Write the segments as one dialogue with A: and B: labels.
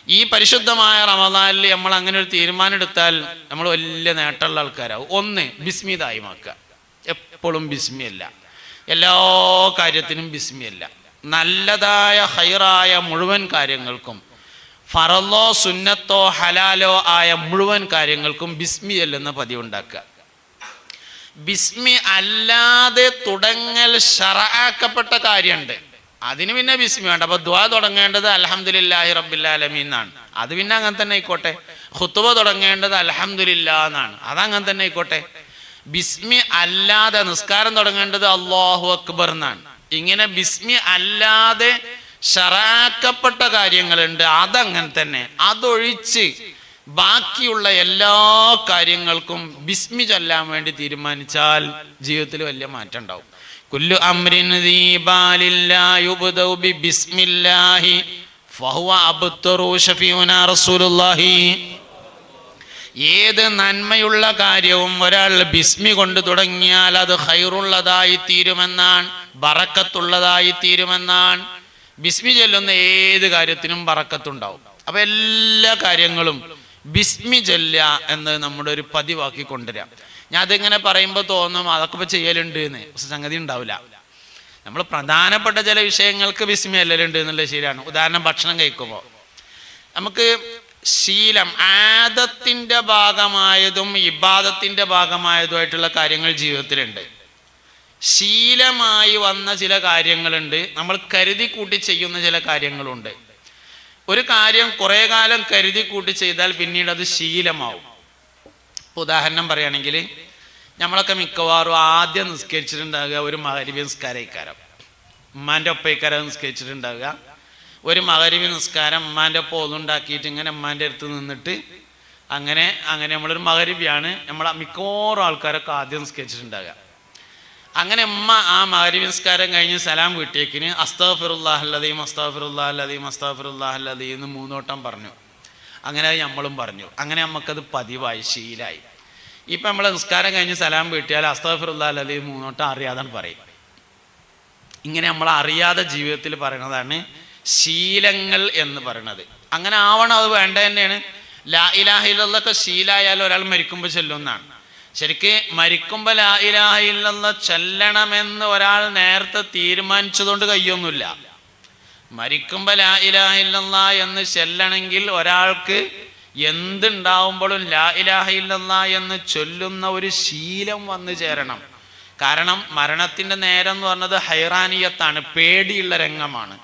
A: ഈ പരിശുദ്ധമായ റമദാനിൽ നമ്മൾ അങ്ങനെ ഒരു തീരുമാനം എടുത്താൽ നമ്മൾ വലിയ നേട്ടമുള്ള ആൾക്കാരാവും. ഒന്ന്, ബിസ്മി ദായിമാക്കുക. എപ്പോഴും ബിസ്മിയല്ല, എല്ലാ കാര്യത്തിനും ബിസ്മിയല്ല. നല്ലതായ ഹൈറായ മുഴുവൻ കാര്യങ്ങൾക്കും, ഫറലോ സുന്നത്തോ ഹലാലോ ആയ മുഴുവൻ കാര്യങ്ങൾക്കും ബിസ്മി അല്ലെന്ന പതിവുണ്ടാക്കുക. ബിസ്മി അല്ലാതെ തുടങ്ങൽ ശറഅക്കപ്പെട്ട കാര്യമുണ്ട്, അതിന് പിന്നെ ബിസ്മി വേണ്ട. അപ്പൊ ദുആ തുടങ്ങേണ്ടത് അൽഹംദുലില്ലാഹി റബ്ബിൽ ആലമീൻ എന്നാണ്, അത് പിന്നെ അങ്ങനെ തന്നെ ആയിക്കോട്ടെ. ഖുത്ബ തുടങ്ങേണ്ടത് അൽഹംദുലില്ലാ എന്നാണ്, അതങ്ങനെ തന്നെ ആയിക്കോട്ടെ. ബിസ്മി അല്ലാതെ നിസ്കാരം തുടങ്ങേണ്ടത് അല്ലാഹു അക്ബർ എന്നാണ്. ഇങ്ങനെ ബിസ്മി അല്ലാതെ ശറഅക്കപ്പെട്ട കാര്യങ്ങളുണ്ട്, അതങ്ങനെ തന്നെ. അതൊഴിച്ച് ബാക്കിയുള്ള എല്ലാ കാര്യങ്ങൾക്കും ബിസ്മി ചൊല്ലാൻ വേണ്ടി തീരുമാനിച്ചാൽ ജീവിതത്തിൽ വലിയ മാറ്റം ഉണ്ടാവും. കുല്ലു അംരിൻ ദീ ബാലിൻ ലാ യുബ്ദഉ ബിസ്മില്ലാഹി ഫഹുവ അബ്തറു ശഫീഉനാ റസൂലുള്ളാഹി. ഏത് നന്മയുള്ള കാര്യവും ഒരാൾ ബിസ്മി കൊണ്ട് തുടങ്ങിയാൽ അത് ഖൈറുള്ളതായി തീരുമെന്നാണ്, ബറക്കത്തുള്ളതായി തീരുമെന്നാണ്. ബിസ്മി ചൊല്ലുന്ന ഏത് കാര്യത്തിനും ബറക്കത്തുണ്ടാവും. അപ്പൊ എല്ലാ കാര്യങ്ങളും ബിസ്മി ചൊല്ലുക എന്ന് നമ്മുടെ ഒരു പതിവാക്കി കൊണ്ടുവരാം. ഞാൻ അതിങ്ങനെ പറയുമ്പോൾ തോന്നും അതൊക്കെ ഇപ്പൊ ചെയ്യലുണ്ട് എന്ന്, പക്ഷെ സംഗതി ഉണ്ടാവില്ല. നമ്മൾ പ്രധാനപ്പെട്ട ചില വിഷയങ്ങൾക്ക് ബിസ്മി ചൊല്ലലുണ്ട് എന്നുള്ളത് ശരിയാണ്. ഉദാഹരണം, ഭക്ഷണം കഴിക്കുമ്പോൾ നമുക്ക് ശീലം, ആദത്തിന്റെ ഭാഗമായതും ഇബാദത്തിന്റെ ഭാഗമായതുമായിട്ടുള്ള കാര്യങ്ങൾ ജീവിതത്തിലുണ്ട്. ശീലമായി വന്ന ചില കാര്യങ്ങളുണ്ട്, നമ്മൾ കരുതി കൂട്ടി ചെയ്യുന്ന ചില കാര്യങ്ങളുണ്ട്. ഒരു കാര്യം കുറെ കാലം കരുതി കൂട്ടി ചെയ്താൽ പിന്നീട് അത് ശീലമാവും. ഉദാഹരണം പറയുകയാണെങ്കിൽ, നമ്മളൊക്കെ മിക്കവാറും ആദ്യം നിസ്കരിച്ചിട്ടുണ്ടാകുക ഒരു മഗ്‌രിബ് നിസ്കാരം, ഉമ്മാൻ്റെ ഒപ്പയിക്കാരം നിസ്കരിച്ചിട്ടുണ്ടാകുക. ഒരു മഗ്‌രിബ് നിസ്കാരം ഉമ്മാൻ്റെ ഒപ്പം ഒന്നുണ്ടാക്കിയിട്ട് ഇങ്ങനെ ഉമ്മാൻ്റെ അടുത്ത് നിന്നിട്ട് അങ്ങനെ നമ്മളൊരു മഗ്‌രിബിയാണ് നമ്മൾ മിക്കവാറും ആൾക്കാരൊക്കെ ആദ്യം നിസ്കരിച്ചിട്ടുണ്ടാകുക. അങ്ങനെ ഉമ്മ ആ മഗ്‌രിബ് നിസ്കാരം കഴിഞ്ഞ് സലാം വീട്ടിയേക്കിന് അസ്തഗ്ഫിറുല്ലാഹൽ അദീം അസ്തഗ്ഫിറുല്ലാഹൽ അദീം അസ്തഗ്ഫിറുല്ലാഹൽ അദീം എന്ന് 3 വട്ടം പറഞ്ഞു. അങ്ങനെ നമ്മളും പറഞ്ഞു. അങ്ങനെ നമുക്കത് പതിവായി, ശീലായി. ഇപ്പം നമ്മൾ നിസ്കാരം കഴിഞ്ഞ് സലാം വീട്ടിയാൽ അസ്തഗ്ഫിറുല്ലാഹൽ അദീം 3 വട്ടം അറിയാതെ പറയും. ഇങ്ങനെ നമ്മൾ അറിയാതെ ജീവിതത്തിൽ പറയുന്നതാണ് ശീലങ്ങൾ എന്ന് പറയുന്നത്. അങ്ങനെ ആവണം, അത് വേണ്ട തന്നെയാണ്. ലാ ഇലാഹ ഇല്ലല്ലാഹ് ശീലായാൽ ഒരാൾ മരിക്കുമ്പോൾ ചൊല്ലുന്നതാണ്. ശരിക്ക് മരിക്കുമ്പോൾ ലാ ഇലാഹ ഇല്ലല്ലാഹ് ചൊല്ലണമെന്ന് ഒരാൾ നേരത്തെ തീരുമാനിച്ചതുകൊണ്ട് കഴിയൊന്നുമില്ല. മരിക്കുമ്പോൾ ലാ ഇലാഹ ഇല്ലല്ലാഹ് എന്ന് ചൊല്ലണമെങ്കിൽ ഒരാൾക്ക് എന്തുണ്ടാവുമ്പോഴും ലാ ഇലാഹ ഇല്ലല്ലാഹ് എന്ന് ചൊല്ലുന്ന ഒരു ശീലം വന്നു ചേരണം. കാരണം മരണത്തിൻ്റെ നേരം എന്ന് പറഞ്ഞത് ഹൈറാനിയത്താണ്, പേടിയുള്ള രംഗമാണ്.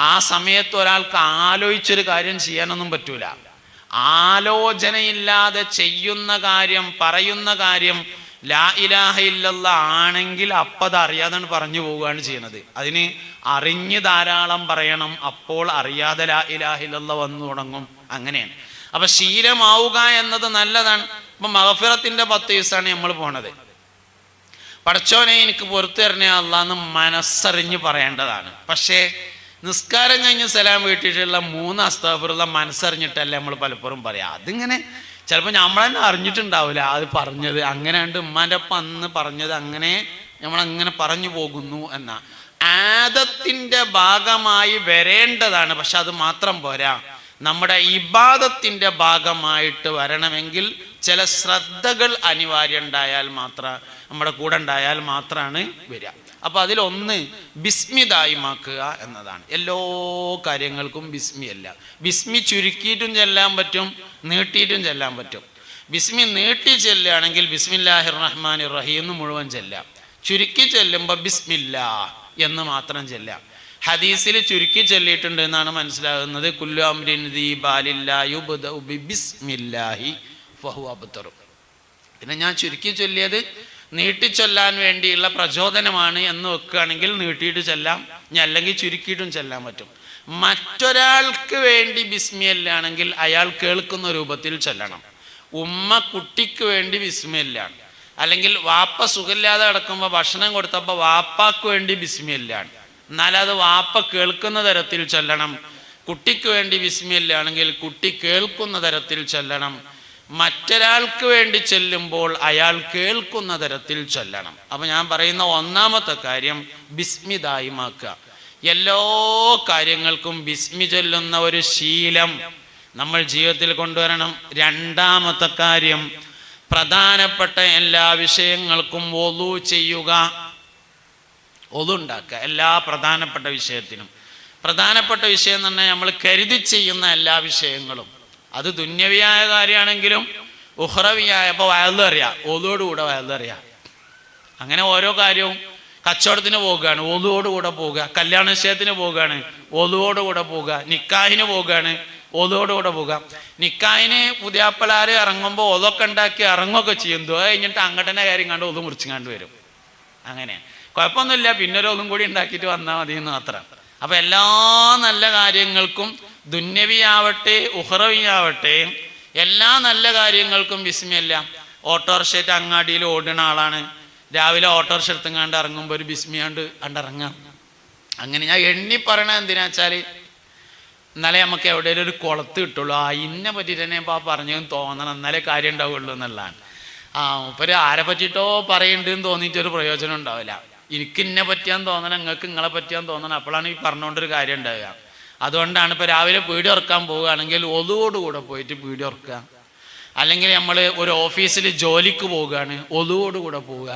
A: ആ സമയത്ത് ഒരാൾക്ക് ആലോചിച്ചൊരു കാര്യം ചെയ്യാനൊന്നും പറ്റൂല. ആലോചനയില്ലാതെ ചെയ്യുന്ന കാര്യം, പറയുന്ന കാര്യം ലാ ഇലാഹ ഇല്ലല്ലാഹ് ആണെങ്കിൽ അപ്പത് അറിയാതെ പറഞ്ഞു പോവുകയാണ് ചെയ്യുന്നത്. അതിന് അറിഞ്ഞ് ധാരാളം പറയണം, അപ്പോൾ അറിയാതെ ലാ ഇലാഹ ഇല്ലല്ലാഹ് വന്നു തുടങ്ങും. അങ്ങനെയാണ്. അപ്പൊ ശീലമാവുക എന്നത് നല്ലതാണ്. ഇപ്പൊ മഗ്ഫിറത്തിന്റെ 10 ദിവസമാണ് നമ്മൾ പോണത്. പടച്ചോനെ എനിക്ക് പുറത്തു തരണേ അല്ലാഹ് എന്ന് മനസ്സറിഞ്ഞ് പറയേണ്ടതാണ്. പക്ഷേ നിസ്കാരം കഴിഞ്ഞ് സലാം വീട്ടിട്ടുള്ള 3 അസ്തഗ്ഫിറുല്ലാഹ് മനസ്സറിഞ്ഞിട്ടല്ലേ നമ്മൾ പലപ്പോഴും പറയാം. അതിങ്ങനെ ചിലപ്പോൾ നമ്മൾ തന്നെ അറിഞ്ഞിട്ടുണ്ടാവില്ല അത് പറഞ്ഞത്. അങ്ങനെ ഉണ്ട് ഉമ്മാൻ്റെ ഒപ്പം അന്ന് പറഞ്ഞത്, അങ്ങനെ നമ്മളങ്ങനെ പറഞ്ഞു പോകുന്നു എന്ന ആദത്തിന്റെ ഭാഗമായി വരേണ്ടതാണ്. പക്ഷെ അത് മാത്രം പോരാ, നമ്മുടെ ഇബാദത്തിന്റെ ഭാഗമായിട്ട് വരണമെങ്കിൽ ചില ശ്രദ്ധകൾ അനിവാര്യം ഉണ്ടായാൽ മാത്രം, നമ്മുടെ കൂടെ ഉണ്ടായാൽ മാത്രമാണ് വരിക. അപ്പൊ അതിലൊന്ന് ബിസ്മി ദായിമാക്കുക എന്നതാണ്. എല്ലാ കാര്യങ്ങൾക്കും ബിസ്മി അല്ല. ബിസ്മി ചുരുക്കിയിട്ടും ചെല്ലാൻ പറ്റും, നീട്ടിയിട്ടും ചെല്ലാൻ പറ്റും. ബിസ്മി നീട്ടി ചെല്ലുകയാണെങ്കിൽ ബിസ്മില്ലാഹിർ റഹ്മാനിർ റഹീം എന്ന് മുഴുവൻ ചെല്ലാം. ചുരുക്കി ചെല്ലുമ്പോൾ ബിസ്മില്ലാ എന്ന് മാത്രം ചെല്ലാം. ഹദീസിൽ ചുരുക്കി ചൊല്ലിയിട്ടുണ്ട് എന്നാണ് മനസ്സിലാകുന്നത്. കുല്ലു അംരിൻ ദീ ബാലിൻ ലാ യുബ്ദഉ ബിസ്മില്ലാഹി ഫഹുവ അബ്തറു. പിന്നെ ഞാൻ ചുരുക്കി ചൊല്ലിയത് നീട്ടിച്ചൊല്ലാൻ വേണ്ടിയുള്ള പ്രചോദനമാണ് എന്ന് വെക്കുകയാണെങ്കിൽ നീട്ടിയിട്ട് ചെല്ലാം, ഞാൻ അല്ലെങ്കിൽ ചുരുക്കിയിട്ടും ചെല്ലാൻ പറ്റും. മറ്റൊരാൾക്ക് വേണ്ടി ബിസ്മില്ലാണെങ്കിൽ അയാൾ കേൾക്കുന്ന രൂപത്തിൽ ചൊല്ലണം. ഉമ്മ കുട്ടിക്ക് വേണ്ടി ബിസ്മില്ലാണ്, അല്ലെങ്കിൽ വാപ്പ സുഖമില്ലാതെ കിടക്കുമ്പോൾ ഭക്ഷണം കൊടുത്തപ്പോൾ വാപ്പാക്ക് വേണ്ടി ബിസ്മില്ലാണ്, എന്നാലത് വാപ്പ കേൾക്കുന്ന തരത്തിൽ ചൊല്ലണം. കുട്ടിക്ക് വേണ്ടി ബിസ്മില്ലാണെങ്കിൽ കുട്ടി കേൾക്കുന്ന തരത്തിൽ ചൊല്ലണം. മറ്റൊരാൾക്ക് വേണ്ടി ചൊല്ലുമ്പോൾ അയാൾ കേൾക്കുന്ന തരത്തിൽ ചൊല്ലണം. അപ്പൊ ഞാൻ പറയുന്ന ഒന്നാമത്തെ കാര്യം ബിസ്മി ദായിമാക്കുക. എല്ലാ കാര്യങ്ങൾക്കും ബിസ്മി ചൊല്ലുന്ന ഒരു ശീലം നമ്മൾ ജീവിതത്തിൽ കൊണ്ടുവരണം. രണ്ടാമത്തെ കാര്യം, പ്രധാനപ്പെട്ട എല്ലാ വിഷയങ്ങൾക്കും വുളു ചെയ്യുക, വുളു ഉണ്ടാക്കുക. എല്ലാ പ്രധാനപ്പെട്ട വിഷയത്തിനും. പ്രധാനപ്പെട്ട വിഷയം എന്ന് പറഞ്ഞാൽ നമ്മൾ കരുതി ചെയ്യുന്ന എല്ലാ വിഷയങ്ങളും, അത് ദുന്യവിയായ കാര്യമാണെങ്കിലും ഉഹ്റവിയായ, ഇപ്പോൾ വയലു അറിയാം, വുളുവോടുകൂടെ വയലു അറിയാം. അങ്ങനെ ഓരോ കാര്യവും, കച്ചവടത്തിന് പോകുകയാണ് വുളുവോടുകൂടെ പോവുക, കല്യാണ നിശ്ചയത്തിന് പോകുകയാണ് വുളുവോടുകൂടെ പോവുക, നിക്കാഹിന് പോകുകയാണ് വുളുവോടുകൂടെ പോവുക. നിക്കാഹിന് പുതിയാപ്പിളാര് ഇറങ്ങുമ്പോൾ ഒതൊക്കെ ഉണ്ടാക്കി ഇറങ്ങുകയൊക്കെ ചെയ്യും. കഴിഞ്ഞിട്ട് അങ്ങോട്ടന്നെ കാര്യം കണ്ട് ഒതു മുറിച്ചുകൊണ്ട് വരും. അങ്ങനെ കുഴപ്പമൊന്നുമില്ല, പിന്നെ ഒരു ഒന്നും കൂടി ഉണ്ടാക്കിയിട്ട് വന്നാൽ മതി എന്ന് മാത്രം. അപ്പൊ എല്ലാ നല്ല കാര്യങ്ങൾക്കും, ദുന്യവിയാവട്ടെ ഉഹ്റവിയാവട്ടെ, എല്ലാ നല്ല കാര്യങ്ങൾക്കും ബിസ്മില്ല. ഓട്ടോറിക്ഷയിട്ട് അങ്ങാടിയിൽ ഓടുന്ന ആളാണ്, രാവിലെ ഓട്ടോറിക്ഷ എടുത്തുങ്ങാണ്ട് ഇറങ്ങുമ്പോൾ ഒരു ബിസ്മിയാണ്ട് കണ്ടിറങ്ങാം. അങ്ങനെ ഞാൻ എണ്ണി പറയണത് എന്തിനാ വെച്ചാൽ, എന്നാലേ നമുക്ക് എവിടെയെങ്കിലും ഒരു കുളത്ത് കിട്ടുള്ളൂ. ഇന്നെ പറ്റിയിട്ട് തന്നെ ഇപ്പോൾ പറഞ്ഞതെന്ന് തോന്നണം, എന്നാലേ കാര്യം ഉണ്ടാവുള്ളൂ എന്നുള്ളതാണ്. മൂപ്പര് ആരെ പറ്റിയിട്ടോ പറയുന്നുണ്ടെന്ന് തോന്നിയിട്ടൊരു പ്രയോജനം ഉണ്ടാവില്ല. എനിക്ക് ഇന്നെ പറ്റിയാന്ന് തോന്നണം, നിങ്ങൾക്ക് നിങ്ങളെ പറ്റിയാന്ന് തോന്നണം, അപ്പോഴാണ് ഈ പറഞ്ഞുകൊണ്ടൊരു കാര്യം ഉണ്ടാവുക. അതുകൊണ്ടാണ് ഇപ്പോൾ രാവിലെ പീടി ഉറക്കാൻ പോവുകയാണെങ്കിൽ വുളുവോടുകൂടെ പോയിട്ട് പീടി ഉറക്കുക. അല്ലെങ്കിൽ നമ്മൾ ഒരു ഓഫീസിൽ ജോലിക്ക് പോവുകയാണ് വുളുവോടുകൂടെ പോവുക.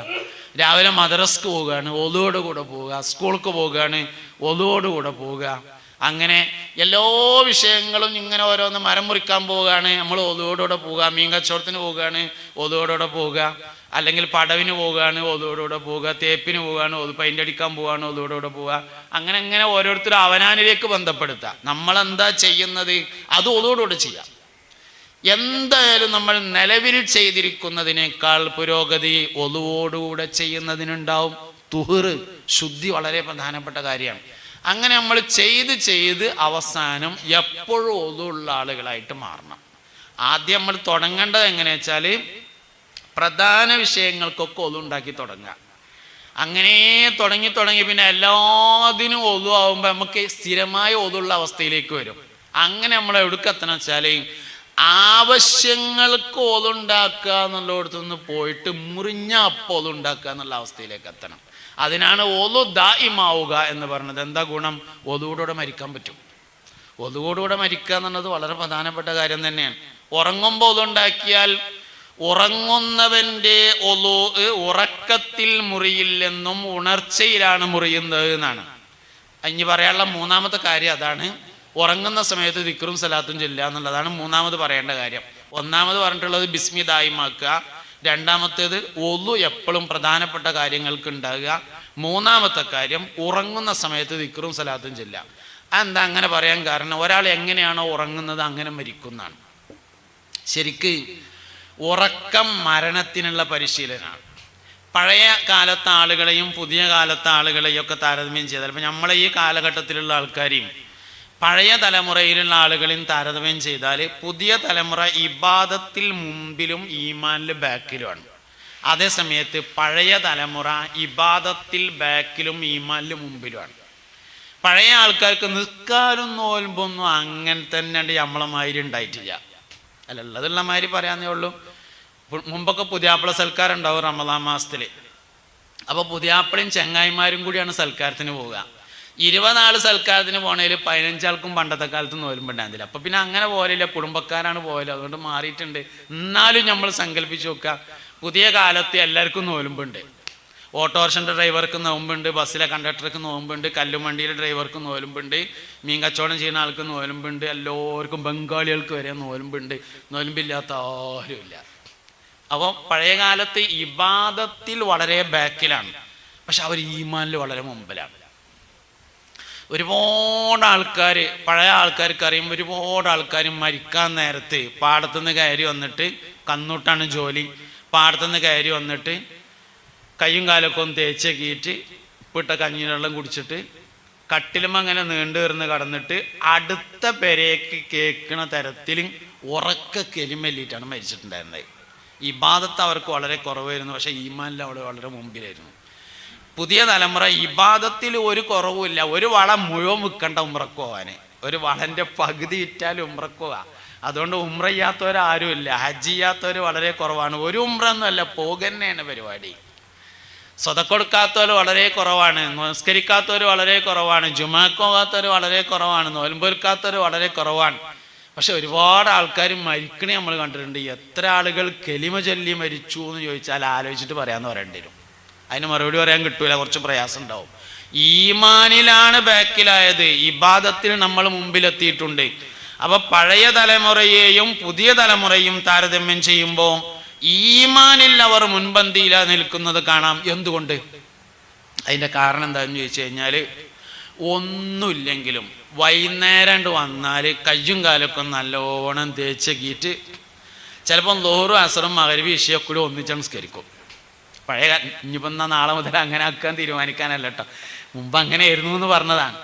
A: രാവിലെ മദ്രസക്ക് പോവുകയാണ് വുളുവോടുകൂടെ പോവുക. സ്കൂൾക്ക് പോവുകയാണ് വുളുവോടുകൂടെ പോവുക. അങ്ങനെ എല്ലാ വിഷയങ്ങളും ഇങ്ങനെ ഓരോന്ന്. മരം മുറിക്കാൻ പോവുകയാണ് നമ്മൾ വുളുവോടുകൂടെ പോവുക. മീൻ കച്ചവടത്തിന് പോവുകയാണ് വുളുവോടുകൂടെ പോവുക. അല്ലെങ്കിൽ പടവിന് പോവുകയാണ് വുളുവോടുകൂടെ പോവുക. തേപ്പിന് പോവുകയാണ്, പെയിന്റ് അടിക്കാൻ പോവുകയാണ് വുളുവോടുകൂടെ പോവുക. അങ്ങനെ അങ്ങനെ ഓരോരുത്തരും അവനാനിലേക്ക് ബന്ധപ്പെടുത്തുക. നമ്മളെന്താ ചെയ്യുന്നത് അത് വുളുവോടുകൂടെ ചെയ്യാം. എന്തായാലും നമ്മൾ നിലവിൽ ചെയ്തിരിക്കുന്നതിനേക്കാൾ പുരോഗതി വുളുവോടുകൂടെ ചെയ്യുന്നതിനുണ്ടാവും. തുഹ്റ്, ശുദ്ധി വളരെ പ്രധാനപ്പെട്ട കാര്യമാണ്. അങ്ങനെ നമ്മൾ ചെയ്ത് ചെയ്ത് അവസാനം എപ്പോഴും വുളുവുള്ള ആളുകളായിട്ട് മാറണം. ആദ്യം നമ്മൾ തുടങ്ങേണ്ടത് എങ്ങനെയാ വെച്ചാൽ, പ്രധാന വിഷയങ്ങൾക്കൊക്കെ വുളു ഉണ്ടാക്കി തുടങ്ങുക. അങ്ങനെ തുടങ്ങി പിന്നെ എല്ലാത്തിനും വുളു ആവുമ്പോൾ നമുക്ക് സ്ഥിരമായ വുളുവുള്ള അവസ്ഥയിലേക്ക് വരും. അങ്ങനെ നമ്മൾ എവിടേക്കെത്തണം വെച്ചാൽ, ആവശ്യങ്ങൾക്ക് വുളു ഉണ്ടാക്കുക എന്നുള്ളിടത്തുനിന്ന് പോയിട്ട് മുറിഞ്ഞ അപ്പം വുളു ഉണ്ടാക്കുക എന്നുള്ള അവസ്ഥയിലേക്ക് എത്തണം. അതിനാണ് വുളു ദായിമാവുക എന്ന് പറയുന്നത്. എന്താ ഗുണം? വുളുവോടുകൂടെ മരിക്കാൻ പറ്റും. വുളുവോടുകൂടെ മരിക്കുക എന്നുള്ളത് വളരെ പ്രധാനപ്പെട്ട കാര്യം തന്നെയാണ്. ഉറങ്ങുമ്പോൾ വുളു ഉണ്ടാക്കിയാൽ ഉറങ്ങുന്നവൻ്റെ വുളു ഉറക്കത്തിൽ മുറിയില്ലെന്നും ഉണർച്ചയിലാണ് മുറിയുന്നത് എന്നാണ്. ഇനി പറയാനുള്ള മൂന്നാമത്തെ കാര്യം അതാണ്. ഉറങ്ങുന്ന സമയത്ത് ദിക്റും സലാത്തും ചൊല്ലുക എന്നുള്ളതാണ് മൂന്നാമത് പറയേണ്ട കാര്യം. ഒന്നാമത് പറഞ്ഞിട്ടുള്ളത് ബിസ്മി ദായിമാക്കുക. രണ്ടാമത്തേത് വുളു എപ്പോഴും പ്രധാനപ്പെട്ട കാര്യങ്ങൾക്ക് ഉണ്ടാകുക. മൂന്നാമത്തെ കാര്യം ഉറങ്ങുന്ന സമയത്ത് ദിക്റും സലാത്തും ചൊല്ലുക. അതെന്താ അങ്ങനെ പറയാൻ കാരണം, ഒരാൾ എങ്ങനെയാണോ ഉറങ്ങുന്നത് അങ്ങനെ മരിക്കുന്നതാണ്. ശരിക്ക് ഉറക്കം മരണത്തിനുള്ള പരിശീലനമാണ്. പഴയ കാലത്തെ ആളുകളെയും പുതിയ കാലത്തെ ആളുകളെയും ഒക്കെ താരതമ്യം ചെയ്താൽ, ഇപ്പം നമ്മളെ ഈ കാലഘട്ടത്തിലുള്ള ആൾക്കാരെയും പഴയ തലമുറയിലുള്ള ആളുകളെയും താരതമ്യം ചെയ്താൽ, പുതിയ തലമുറ ഇബാദത്തിൽ മുമ്പിലും ഈമാനിൽ ബാക്കിലുമാണ്. അതേ സമയത്ത് പഴയ തലമുറ ഇബാദത്തിൽ ബാക്കിലും ഈമാനിൽ മുമ്പിലുമാണ്. പഴയ ആൾക്കാർക്ക് നിസ്കാരം നോൽമ്പൊന്നും അങ്ങനെ തന്നെ നമ്മളമാതിരി ഉണ്ടായിട്ടില്ല. അല്ല, ഉള്ളതുള്ള മാതിരി പറയാന്നേ ഉള്ളൂ. മുമ്പൊക്കെ പുതിയാപ്പിള സൽക്കാരം ഉണ്ടാവും റമദാൻ മാസത്തിൽ. അപ്പോൾ പുതിയാപ്പിളയും ചങ്ങായിമാരും കൂടിയാണ് സൽക്കാരത്തിന് പോവുക. 20 ആൾ സൽക്കാരത്തിന് പോണേൽ 15 ആൾക്കും പണ്ടത്തെ കാലത്ത് നോലുമ്പുണ്ടായിരുന്നില്ല. അപ്പം പിന്നെ അങ്ങനെ പോലില്ല, കുടുംബക്കാരാണ് പോയത്, അതുകൊണ്ട് മാറിയിട്ടുണ്ട്. എന്നാലും നമ്മൾ സങ്കല്പിച്ച് നോക്കുക, പുതിയ കാലത്ത് എല്ലാവർക്കും നോലുമ്പുണ്ട്. ഓട്ടോറിക്ഷൻ്റെ ഡ്രൈവർക്ക് നോമ്പുണ്ട്, ബസ്സിലെ കണ്ടക്ടർക്ക് നോമ്പുണ്ട്, കല്ലുവണ്ടിയിലെ ഡ്രൈവർക്ക് നോലുമ്പുണ്ട്, മീൻ കച്ചവടം ചെയ്യുന്ന ആൾക്ക് നോലുമ്പുണ്ട്, എല്ലാവർക്കും ബംഗാളികൾക്ക് വരെ നോലുമ്പുണ്ട്. നോലുമ്പില്ലാത്ത ആരുമില്ല. അപ്പോൾ പഴയ കാലത്ത് ഇബാദത്തിൽ വളരെ ബാക്കിലാണ്, പക്ഷെ അവർ ഈമാനിൽ വളരെ മുമ്പിലാണ്. ഒരുപാട് ആൾക്കാർ, പഴയ ആൾക്കാർക്ക് അറിയുമ്പോൾ ഒരുപാട് ആൾക്കാർ മരിക്കാൻ നേരത്ത് പാടത്തുനിന്ന് കയറി വന്നിട്ട്, കന്നൂട്ടാണ് ജോലി, പാടത്തുനിന്ന് കയറി വന്നിട്ട് കയ്യും കാലൊക്കെ ഒന്ന് തേച്ചേക്കിയിട്ട് ഉപ്പിട്ട കഞ്ഞിവെള്ളം കുടിച്ചിട്ട് കട്ടിലും അങ്ങനെ നീണ്ടു കയറുന്ന കടന്നിട്ട് അടുത്ത പെരേക്ക് കേൾക്കണ തരത്തിൽ ഉറക്ക കെലിമല്ലിയിട്ടാണ് മരിച്ചിട്ടുണ്ടായിരുന്നത്. ഇബാദത്ത് അവർക്ക് വളരെ കുറവായിരുന്നു, പക്ഷെ ഈമാനിൽ അവിടെ വളരെ മുമ്പിലായിരുന്നു. പുതിയ തലമുറ ഇബാദത്തിൽ ഒരു കുറവുമില്ല. ഒരു വള മുഴുവൻ വിൽക്കണ്ട ഉംറക്ക് പോകാൻ, ഒരു വളൻ്റെ പകുതി വിറ്റാലും ഉംറക്ക് പോകാം. അതുകൊണ്ട് ഉംറ ചെയ്യാത്തവരാരുമില്ല, ഹജ്ജ് ചെയ്യാത്തവർ വളരെ കുറവാണ്. ഒരു ഉംറ ഒന്നുമല്ല, പോകുന്നതാണ് പരിപാടി. സ്വതക്കൊടുക്കാത്തവർ വളരെ കുറവാണ്, നമസ്കരിക്കാത്തവർ വളരെ കുറവാണ്, ജുമാക്ക് പോകാത്തവർ വളരെ കുറവാണ്, നോൽമ്പൊരുക്കാത്തവർ വളരെ കുറവാണ്. പക്ഷെ ഒരുപാട് ആൾക്കാർ മരിക്കണേ നമ്മൾ കണ്ടിട്ടുണ്ട്. എത്ര ആളുകൾ കെലിമ ചൊല്ലി മരിച്ചു എന്ന് ചോദിച്ചാൽ ആലോചിച്ചിട്ട് പറയാമെന്ന് പറയേണ്ടി വരും. അതിന് മറുപടി പറയാൻ കിട്ടൂല, കുറച്ച് പ്രയാസം ഉണ്ടാവും. ഈമാനിലാണ് ബാക്കിലായത്, ഇബാദത്തിൽ നമ്മൾ മുമ്പിലെത്തിയിട്ടുണ്ട്. അപ്പൊ പഴയ തലമുറയെയും പുതിയ തലമുറയും താരതമ്യം ചെയ്യുമ്പോൾ ഈമാനിൽ അവർ മുൻപന്തിയിലാ നിൽക്കുന്നത് കാണാം. എന്തുകൊണ്ട്? അതിന്റെ കാരണം എന്താണെന്ന് ചോദിച്ചു കഴിഞ്ഞാൽ, ഒന്നുമില്ലെങ്കിലും വൈകുന്നേരം വന്നാൽ കയ്യും കാലൊക്കെ നല്ലോണം തേച്ചകീറ്റ് ചിലപ്പം ലോഹറും അസറും മഗ്‌രിബ് ഇശയൊക്കെ കൂടി ഒന്നിച്ച് നിസ്കരിക്കും. പഴയ ഇനിയിപ്പം നാളെ മുതൽ അങ്ങനെ ആക്കാൻ തീരുമാനിക്കാനല്ല കേട്ടോ, മുമ്പ് അങ്ങനെയായിരുന്നു എന്ന് പറഞ്ഞതാണ്.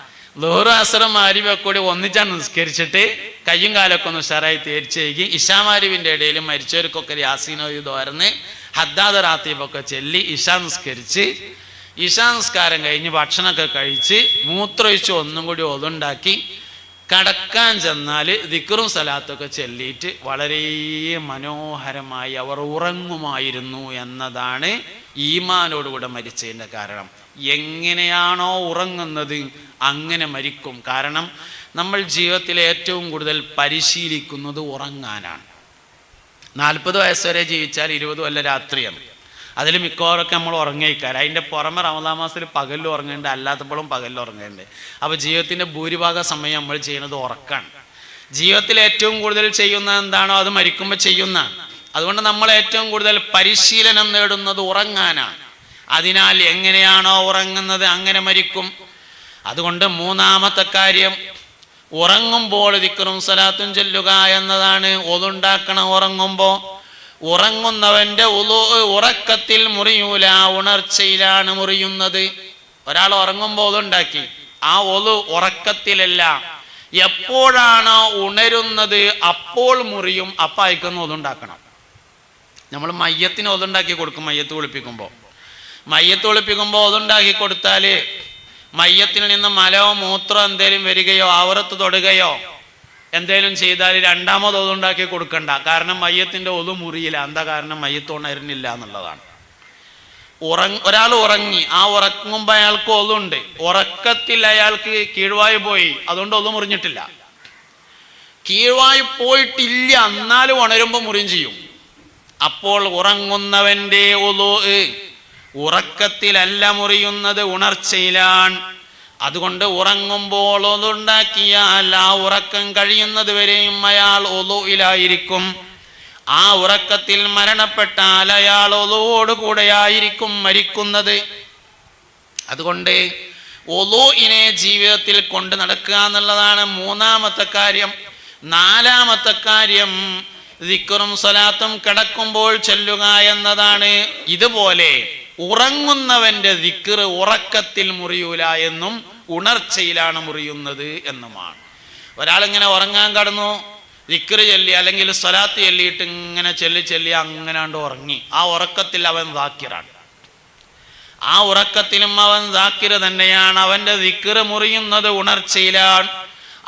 A: ലോഹറും അസറും മഗ്‌രിബ് ഒക്കെ കൂടി ഒന്നിച്ചാണ് നിസ്കരിച്ചിട്ട് കയ്യും കാലൊക്കെ ഒന്ന് ഉഷാറായി തേച്ചേകി ഇശാ മഗ്‌രിബിന്റെ ഇടയിൽ മരിച്ചവർക്കൊക്കെ യാസീനോ തോർന്ന് ഹദ്ദാദ് റാത്തീബൊക്കെ ചൊല്ലി ഇശാ നിസ്കരിച്ച് ഇശാ നിസ്കാരം കഴിഞ്ഞ് ഭക്ഷണമൊക്കെ കഴിച്ച് മൂത്രമൊഴിച്ച് ഒന്നും കൂടി ഒതുണ്ടാക്കി കടക്കാൻ ചെന്നാൽ ദിക്റും സലാത്തൊക്കെ ചൊല്ലിയിട്ട് വളരെ മനോഹരമായി അവർ ഉറങ്ങുമായിരുന്നു എന്നതാണ് ഈമാനോടുകൂടെ മരിച്ചതിൻ്റെ കാരണം. എങ്ങനെയാണോ ഉറങ്ങുന്നത് അങ്ങനെ മരിക്കും. കാരണം നമ്മൾ ജീവിതത്തിൽ ഏറ്റവും കൂടുതൽ പരിശീലിക്കുന്നത് ഉറങ്ങാനാണ്. 40 വയസ്സ് വരെ ജീവിച്ചാൽ 20 കൊല്ലം രാത്രിയാണ്. അതിൽ മിക്കവാറൊക്കെ നമ്മൾ ഉറങ്ങിക്കാരം. അതിൻ്റെ പുറമെ റമദാൻ മാസത്തിൽ പകലിൽ ഉറങ്ങേണ്ടത്, അല്ലാത്തപ്പോഴും പകലിൽ ഉറങ്ങേണ്ടത്. അപ്പോൾ ജീവിതത്തിൻ്റെ ഭൂരിഭാഗ സമയം നമ്മൾ ചെയ്യുന്നത് ഉറക്കാണ്. ജീവിതത്തിൽ ഏറ്റവും കൂടുതൽ ചെയ്യുന്ന എന്താണോ അത് മരിക്കുമ്പോൾ ചെയ്യുന്ന. അതുകൊണ്ട് നമ്മൾ ഏറ്റവും കൂടുതൽ പരിശീലനം നേടുന്നത് ഉറങ്ങാനാണ്. അതിനാൽ എങ്ങനെയാണോ ഉറങ്ങുന്നത് അങ്ങനെ മരിക്കും. അതുകൊണ്ട് മൂന്നാമത്തെ കാര്യം ഉറങ്ങുമ്പോൾ ദിക്റും സലാത്തും ചൊല്ലുക എന്നതാണ്. ഒതുണ്ടാക്കണം ഉറങ്ങുമ്പോൾ. ഉറങ്ങുന്നവന്റെ ഉറക്കത്തിൽ മുറിയൂല, ഉണർച്ചയിലാണ് മുറിയുന്നത്. ഒരാൾ ഉറങ്ങുമ്പോൾ ഒതുണ്ടാക്കി, ആ ഉറക്കത്തിലല്ല, എപ്പോഴാണോ ഉണരുന്നത് അപ്പോൾ മുറിയും. അപ്പം അയക്കുന്ന ഒതുണ്ടാക്കണം. നമ്മൾ മയ്യത്തിന് ഒതുണ്ടാക്കി കൊടുക്കും. മയ്യത്ത് കുളിപ്പിക്കുമ്പോൾ ഒതുണ്ടാക്കി കൊടുത്താൽ മയ്യത്തിൽ നിന്ന് മലമോ മൂത്രമോ എന്തേലും വരികയോ ആവറത്ത് തൊടുകയോ എന്തേലും ചെയ്താൽ രണ്ടാമത് ഒതുണ്ടാക്കി കൊടുക്കണ്ട. കാരണം മയ്യത്തിൻ്റെ ഒതു മുറിയില്ല. എന്താ കാരണം? മയ്യത്ത് ഉണരുന്നില്ല എന്നുള്ളതാണ്. ഒരാൾ ഉറങ്ങി, ആ ഉറങ്ങുമ്പോൾ അയാൾക്ക് ഒതുണ്ട്. ഉറക്കത്തിൽ അയാൾക്ക് കീഴ്വായു പോയി, അതുകൊണ്ട് ഒതു മുറിഞ്ഞിട്ടില്ല. കീഴ്വായു പോയിട്ടില്ല, എന്നാലും ഉണരുമ്പോൾ മുറിയും ചെയ്യും. അപ്പോൾ ഉറങ്ങുന്നവന്റെ ഒതു ഉറക്കത്തിലല്ല മുറിയുന്നത്, ഉണർച്ചയിലാണ്. അതുകൊണ്ട് ഉറങ്ങുമ്പോൾ ഒതുണ്ടാക്കിയാൽ ആ ഉറക്കം കഴിയുന്നത് വരെയും അയാൾ ഒളുവിലായിരിക്കും. ആ ഉറക്കത്തിൽ മരണപ്പെട്ടാൽ അയാൾ ഒളുവോടുകൂടെയായിരിക്കും മരിക്കുന്നത്. അതുകൊണ്ട് ഒളുവിനെ ജീവിതത്തിൽ കൊണ്ട് നടക്കുക എന്നുള്ളതാണ് മൂന്നാമത്തെ കാര്യം. നാലാമത്തെ കാര്യം ദിക്റും സ്വലാത്തും കിടക്കുമ്പോൾ ചൊല്ലുക എന്നതാണ്. ഇതുപോലെ ഉറങ്ങുന്നവന്റെ ദിക്ർ ഉറക്കത്തിൽ മുറിയൂല എന്നും ഉണർച്ചയിലാണ് മുറിയുന്നത് എന്നുമാണ്. ഒരാളിങ്ങനെ ഉറങ്ങാൻ കടന്നു, ദിക്ർ ചൊല്ലി അല്ലെങ്കിൽ സ്വലാത്ത് ചൊല്ലിയിട്ട് ഇങ്ങനെ ചൊല്ലി അങ്ങനാണ്ട് ഉറങ്ങി. ആ ഉറക്കത്തിൽ അവൻ ദാക്കിറാണ്. ആ ഉറക്കത്തിലും അവൻ ദാക്കിർ തന്നെയാണ്. അവന്റെ ദിക്ർ മുറിയുന്നത് ഉണർച്ചയിലാണ്.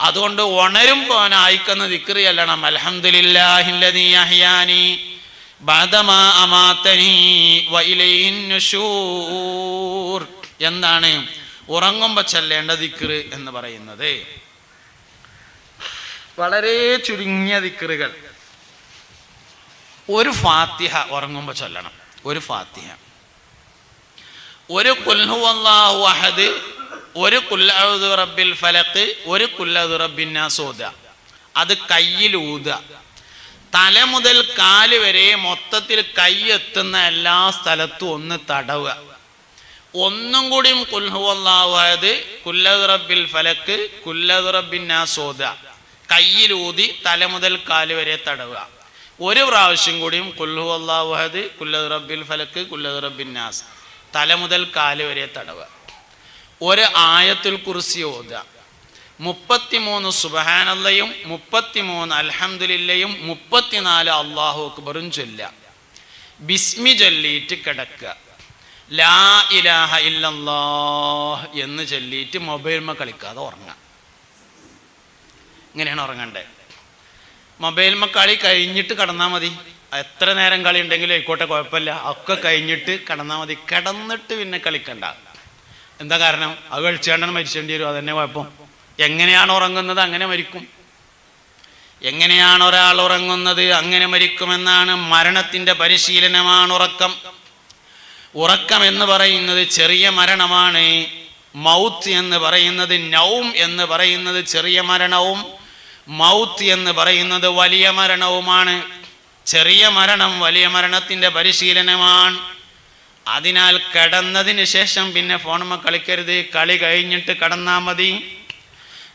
A: അതുകൊണ്ട് ഉണരുമ്പോൾ അവൻ അയക്കുന്ന ദിക്ർ ചൊല്ലണം. അൽഹംദുലില്ലാഹില്ലദീ അഹ്യാനി ബഅദമാ അമാതനി വഇലൈഹിൻ നുശൂർ എന്താണ് ഉറങ്ങുമ്പോൾ ചൊല്ലേണ്ട ദിക്ർ എന്ന് പറയുന്നത്. വളരെ ചുരുങ്ങിയ ദിക്റുകൾ. ഒരു ഫാത്തിഹ ഉറങ്ങുമ്പോൾ ചൊല്ലണം. ഒരു ഫാത്തിഹ, ഒരു ഖുൽ ഹുവല്ലാഹു അഹദ്, ഒരു ഖുൽ അഊദു ബിറബ്ബിൽ ഫലഖ്, ഒരു ഖുൽ അഊദു ബിറബ്ബിൻ നാസ് ഓതുക. അത് കയ്യിൽ ഊതുക. തല മുതൽ കാല് വരെ മൊത്തത്തിൽ കൈ എത്തുന്ന എല്ലാ സ്ഥലത്തും ഒന്ന് തടവുക. ഒന്നും കൂടിയും ഖുൽ ഹുവല്ലാഹു അഹദ്, ഖുൽ അഊദു ബിറബ്ബിൽ ഫലഖ്, ഖുൽ അഊദു ബിറബ്ബിൻ നാസ് ഓതുക. കയ്യിലൂതി തല മുതൽ കാല് വരെ തടവുക. ഒരു പ്രാവശ്യം കൂടിയും ഖുൽ ഹുവല്ലാഹു അഹദ്, ഖുൽ അഊദു ബിറബ്ബിൽ ഫലഖ്, ഖുൽ അഊദു ബിറബ്ബിൻ നാസ് തല മുതൽ കാല് വരെ തടവുക. ഒരു ആയത്തുൽ കുർസി ഓതുക. 33 സുബ്ഹാനല്ലയും 33 അൽഹംദുലില്ലയും 34 അല്ലാഹു അക്ബറും ചൊല്ലുക. ബിസ്മി ചൊല്ലിയിട്ട് കിടക്കുക. ലാ ഇലാഹ ഇല്ലല്ലാഹ് എന്ന് ചൊല്ലിയിട്ട് മൊബൈൽമ കളിക്കാതെ ഉറങ്ങുക. ഇങ്ങനെയാണ് ഉറങ്ങണ്ടേ. മൊബൈൽമ കളി കഴിഞ്ഞിട്ട് കിടന്നാൽ മതി. എത്ര നേരം കളി ഉണ്ടെങ്കിലും ആയിക്കോട്ടെ, കുഴപ്പമില്ല. ഒക്കെ കഴിഞ്ഞിട്ട് കിടന്നാൽ മതി. കിടന്നിട്ട് പിന്നെ കളിക്കണ്ട. എന്താ കാരണം? അത് കളിച്ചാണ്ടാണ് മരിച്ചേണ്ടി വരും. അതന്നെ കുഴപ്പം. എങ്ങനെയാണ് ഉറങ്ങുന്നത് അങ്ങനെ മരിക്കും. എങ്ങനെയാണ് ഒരാൾ ഉറങ്ങുന്നത്? അങ്ങനെ മരിക്കുമെന്നാണ്. മരണത്തിൻ്റെ പരിശീലനമാണ് ഉറക്കം. ഉറക്കം എന്ന് പറയുന്നത് ചെറിയ മരണമാണ്. മൗത്ത് എന്ന് പറയുന്നത്, നൗം എന്ന് പറയുന്നത് ചെറിയ മരണവും മൗത്ത് എന്ന് പറയുന്നത് വലിയ മരണവുമാണ്. ചെറിയ മരണം വലിയ മരണത്തിൻ്റെ പരിശീലനമാണ്. അതിനാൽ കിടന്നതിന് ശേഷം പിന്നെ ഫോണുമ്മ കളിക്കരുത്. കളി കഴിഞ്ഞിട്ട് കിടന്നാൽ മതി.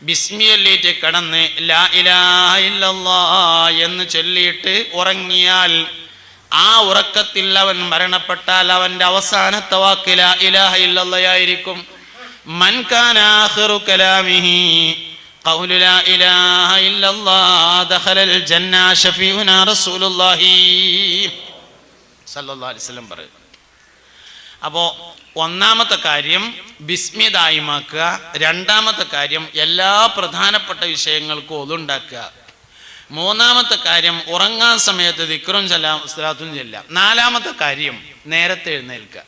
A: ബിസ്മിയല്ലേറ്റ് കിടന്ന് ലാ ഇലാഹ ഇല്ലല്ലാഹ് എന്ന് ചൊല്ലിയിട്ട് ഉറങ്ങിയാൽ, ആ ഉറക്കത്തിൽ അവൻ മരണപ്പെട്ടാൽ അവൻ്റെ അവസാനത്തെ വാക്ക് ലാ ഇലാഹ ഇല്ലല്ലാഹ് ആയിരിക്കും. മൻ കാന ആഖിറു കലാമിഹി ഖൗലു ലാ ഇലാഹ ഇല്ലല്ലാഹ് ദഖലൽ ജന്ന ശഫീഉനാ റസൂലുള്ളാഹി സല്ലല്ലാഹു അലൈഹി വസല്ലം പറയും. അപ്പോൾ ഒന്നാമത്തെ കാര്യം ബിസ്മി ദായിമാക്കുക. രണ്ടാമത്തെ കാര്യം എല്ലാ പ്രധാനപ്പെട്ട വിഷയങ്ങൾക്കും ഒതുണ്ടാക്കുക. മൂന്നാമത്തെ കാര്യം ഉറങ്ങാൻ സമയത്ത് ദിക്റും സ്വലാത്തും ചൊല്ലുക. നാലാമത്തെ കാര്യം നേരത്തെ എഴുന്നേൽക്കുക.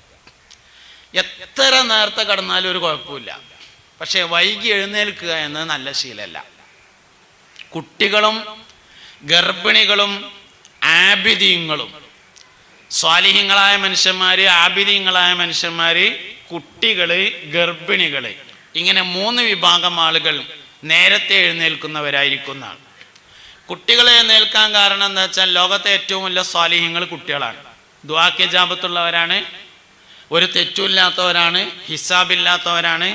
A: എത്ര നേരത്തെ കിടന്നാലും ഒരു കുഴപ്പമില്ല, പക്ഷെ വൈകി എഴുന്നേൽക്കുക എന്നത് നല്ല ശീലമല്ല. കുട്ടികളും ഗർഭിണികളും ആബിദീങ്ങളും, സ്വാലിഹീങ്ങളായ മനുഷ്യന്മാര്, ആബിദീങ്ങളായ മനുഷ്യന്മാര്, കുട്ടികള്, ഗർഭിണികള്, ഇങ്ങനെ 3 വിഭാഗം ആളുകൾ നേരത്തെ എഴുന്നേൽക്കുന്നവരായിരിക്കുന്നതാണ്. കുട്ടികളെ എഴുന്നേൽക്കാൻ കാരണം എന്താ വെച്ചാൽ ലോകത്തെ ഏറ്റവും വലിയ സ്വാലിഹീങ്ങൾ കുട്ടികളാണ്. ദുആക്ക് ഇജാബത്തുള്ളവരാണ്, ഒരു തെറ്റുമില്ലാത്തവരാണ്, ഹിസാബില്ലാത്തവരാണ്,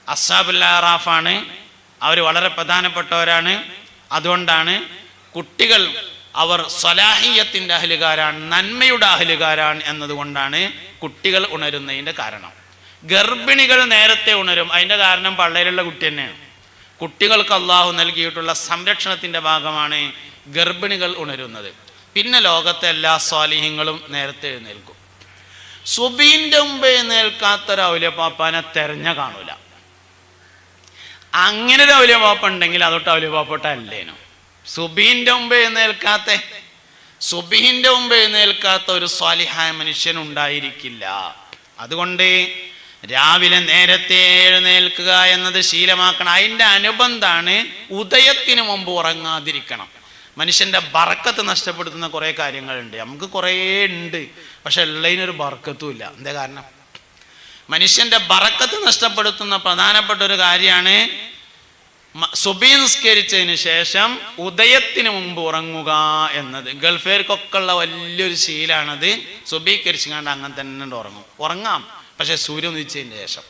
A: അസ്ഹാബുൽ അറാഫാണ്. അവർ വളരെ പ്രധാനപ്പെട്ടവരാണ്. അതുകൊണ്ടാണ് കുട്ടികൾ, അവർ സ്വലാഹിയത്തിൻ്റെ അഹ്ലുകാരാണ്, നന്മയുടെ അഹ്ലുകാരാണ് എന്നതുകൊണ്ടാണ് കുട്ടികൾ ഉണരുന്നതിൻ്റെ കാരണം. ഗർഭിണികൾ നേരത്തെ ഉണരും. അതിൻ്റെ കാരണം പള്ളയിലുള്ള കുട്ടി തന്നെയാണ്. കുട്ടികൾക്ക് അള്ളാഹു നൽകിയിട്ടുള്ള സംരക്ഷണത്തിൻ്റെ ഭാഗമാണ് ഗർഭിണികൾ ഉണരുന്നത്. പിന്നെ ലോകത്തെ എല്ലാ സ്വാലിഹ്യങ്ങളും നേരത്തെ എഴുന്നേൽക്കും. സുബീൻ്റെ മുമ്പ് എഴുന്നേൽക്കാത്തൊരു ഔലിയപ്പാപ്പാനെ തെരഞ്ഞ കാണൂല. അങ്ങനെ ഒരു ഔലിയപ്പാപ്പ ഉണ്ടെങ്കിൽ അതൊട്ട് ഔലിയപ്പാപ്പോട്ട അല്ലേനു. സുബീൻ്റെ മുമ്പ് എഴുന്നേൽക്കാത്ത ഒരു സ്വാലിഹായ മനുഷ്യൻ ഉണ്ടായിരിക്കില്ല. അതുകൊണ്ട് രാവിലെ നേരത്തെ എഴുന്നേൽക്കുക എന്നത് ശീലമാക്കണം. അതിൻ്റെ അനുബന്ധമാണ് ഉദയത്തിന് മുമ്പ് ഉറങ്ങാതിരിക്കണം. മനുഷ്യൻ്റെ ബറക്കത്ത് നഷ്ടപ്പെടുത്തുന്ന കുറേ കാര്യങ്ങളുണ്ട്. നമുക്ക് കുറേ ഉണ്ട്, പക്ഷെ ഉള്ളതിനൊരു ബറക്കത്തും ഇല്ല. എന്താ കാരണം? മനുഷ്യൻ്റെ ബറക്കത്ത് നഷ്ടപ്പെടുത്തുന്ന പ്രധാനപ്പെട്ട ഒരു കാര്യമാണ് സുബഹി നിസ്കരിച്ചതിന് ശേഷം ഉദയത്തിന് മുമ്പ് ഉറങ്ങുക എന്നത്. ഗൾഫേർക്കൊക്കെ ഉള്ള വലിയൊരു ശീലാണത്. സുബഹികരിച്ചു കണ്ട് അങ്ങനെ തന്നെ ഉറങ്ങാം, പക്ഷെ സൂര്യൻ ഉദിച്ചതിന് ശേഷം.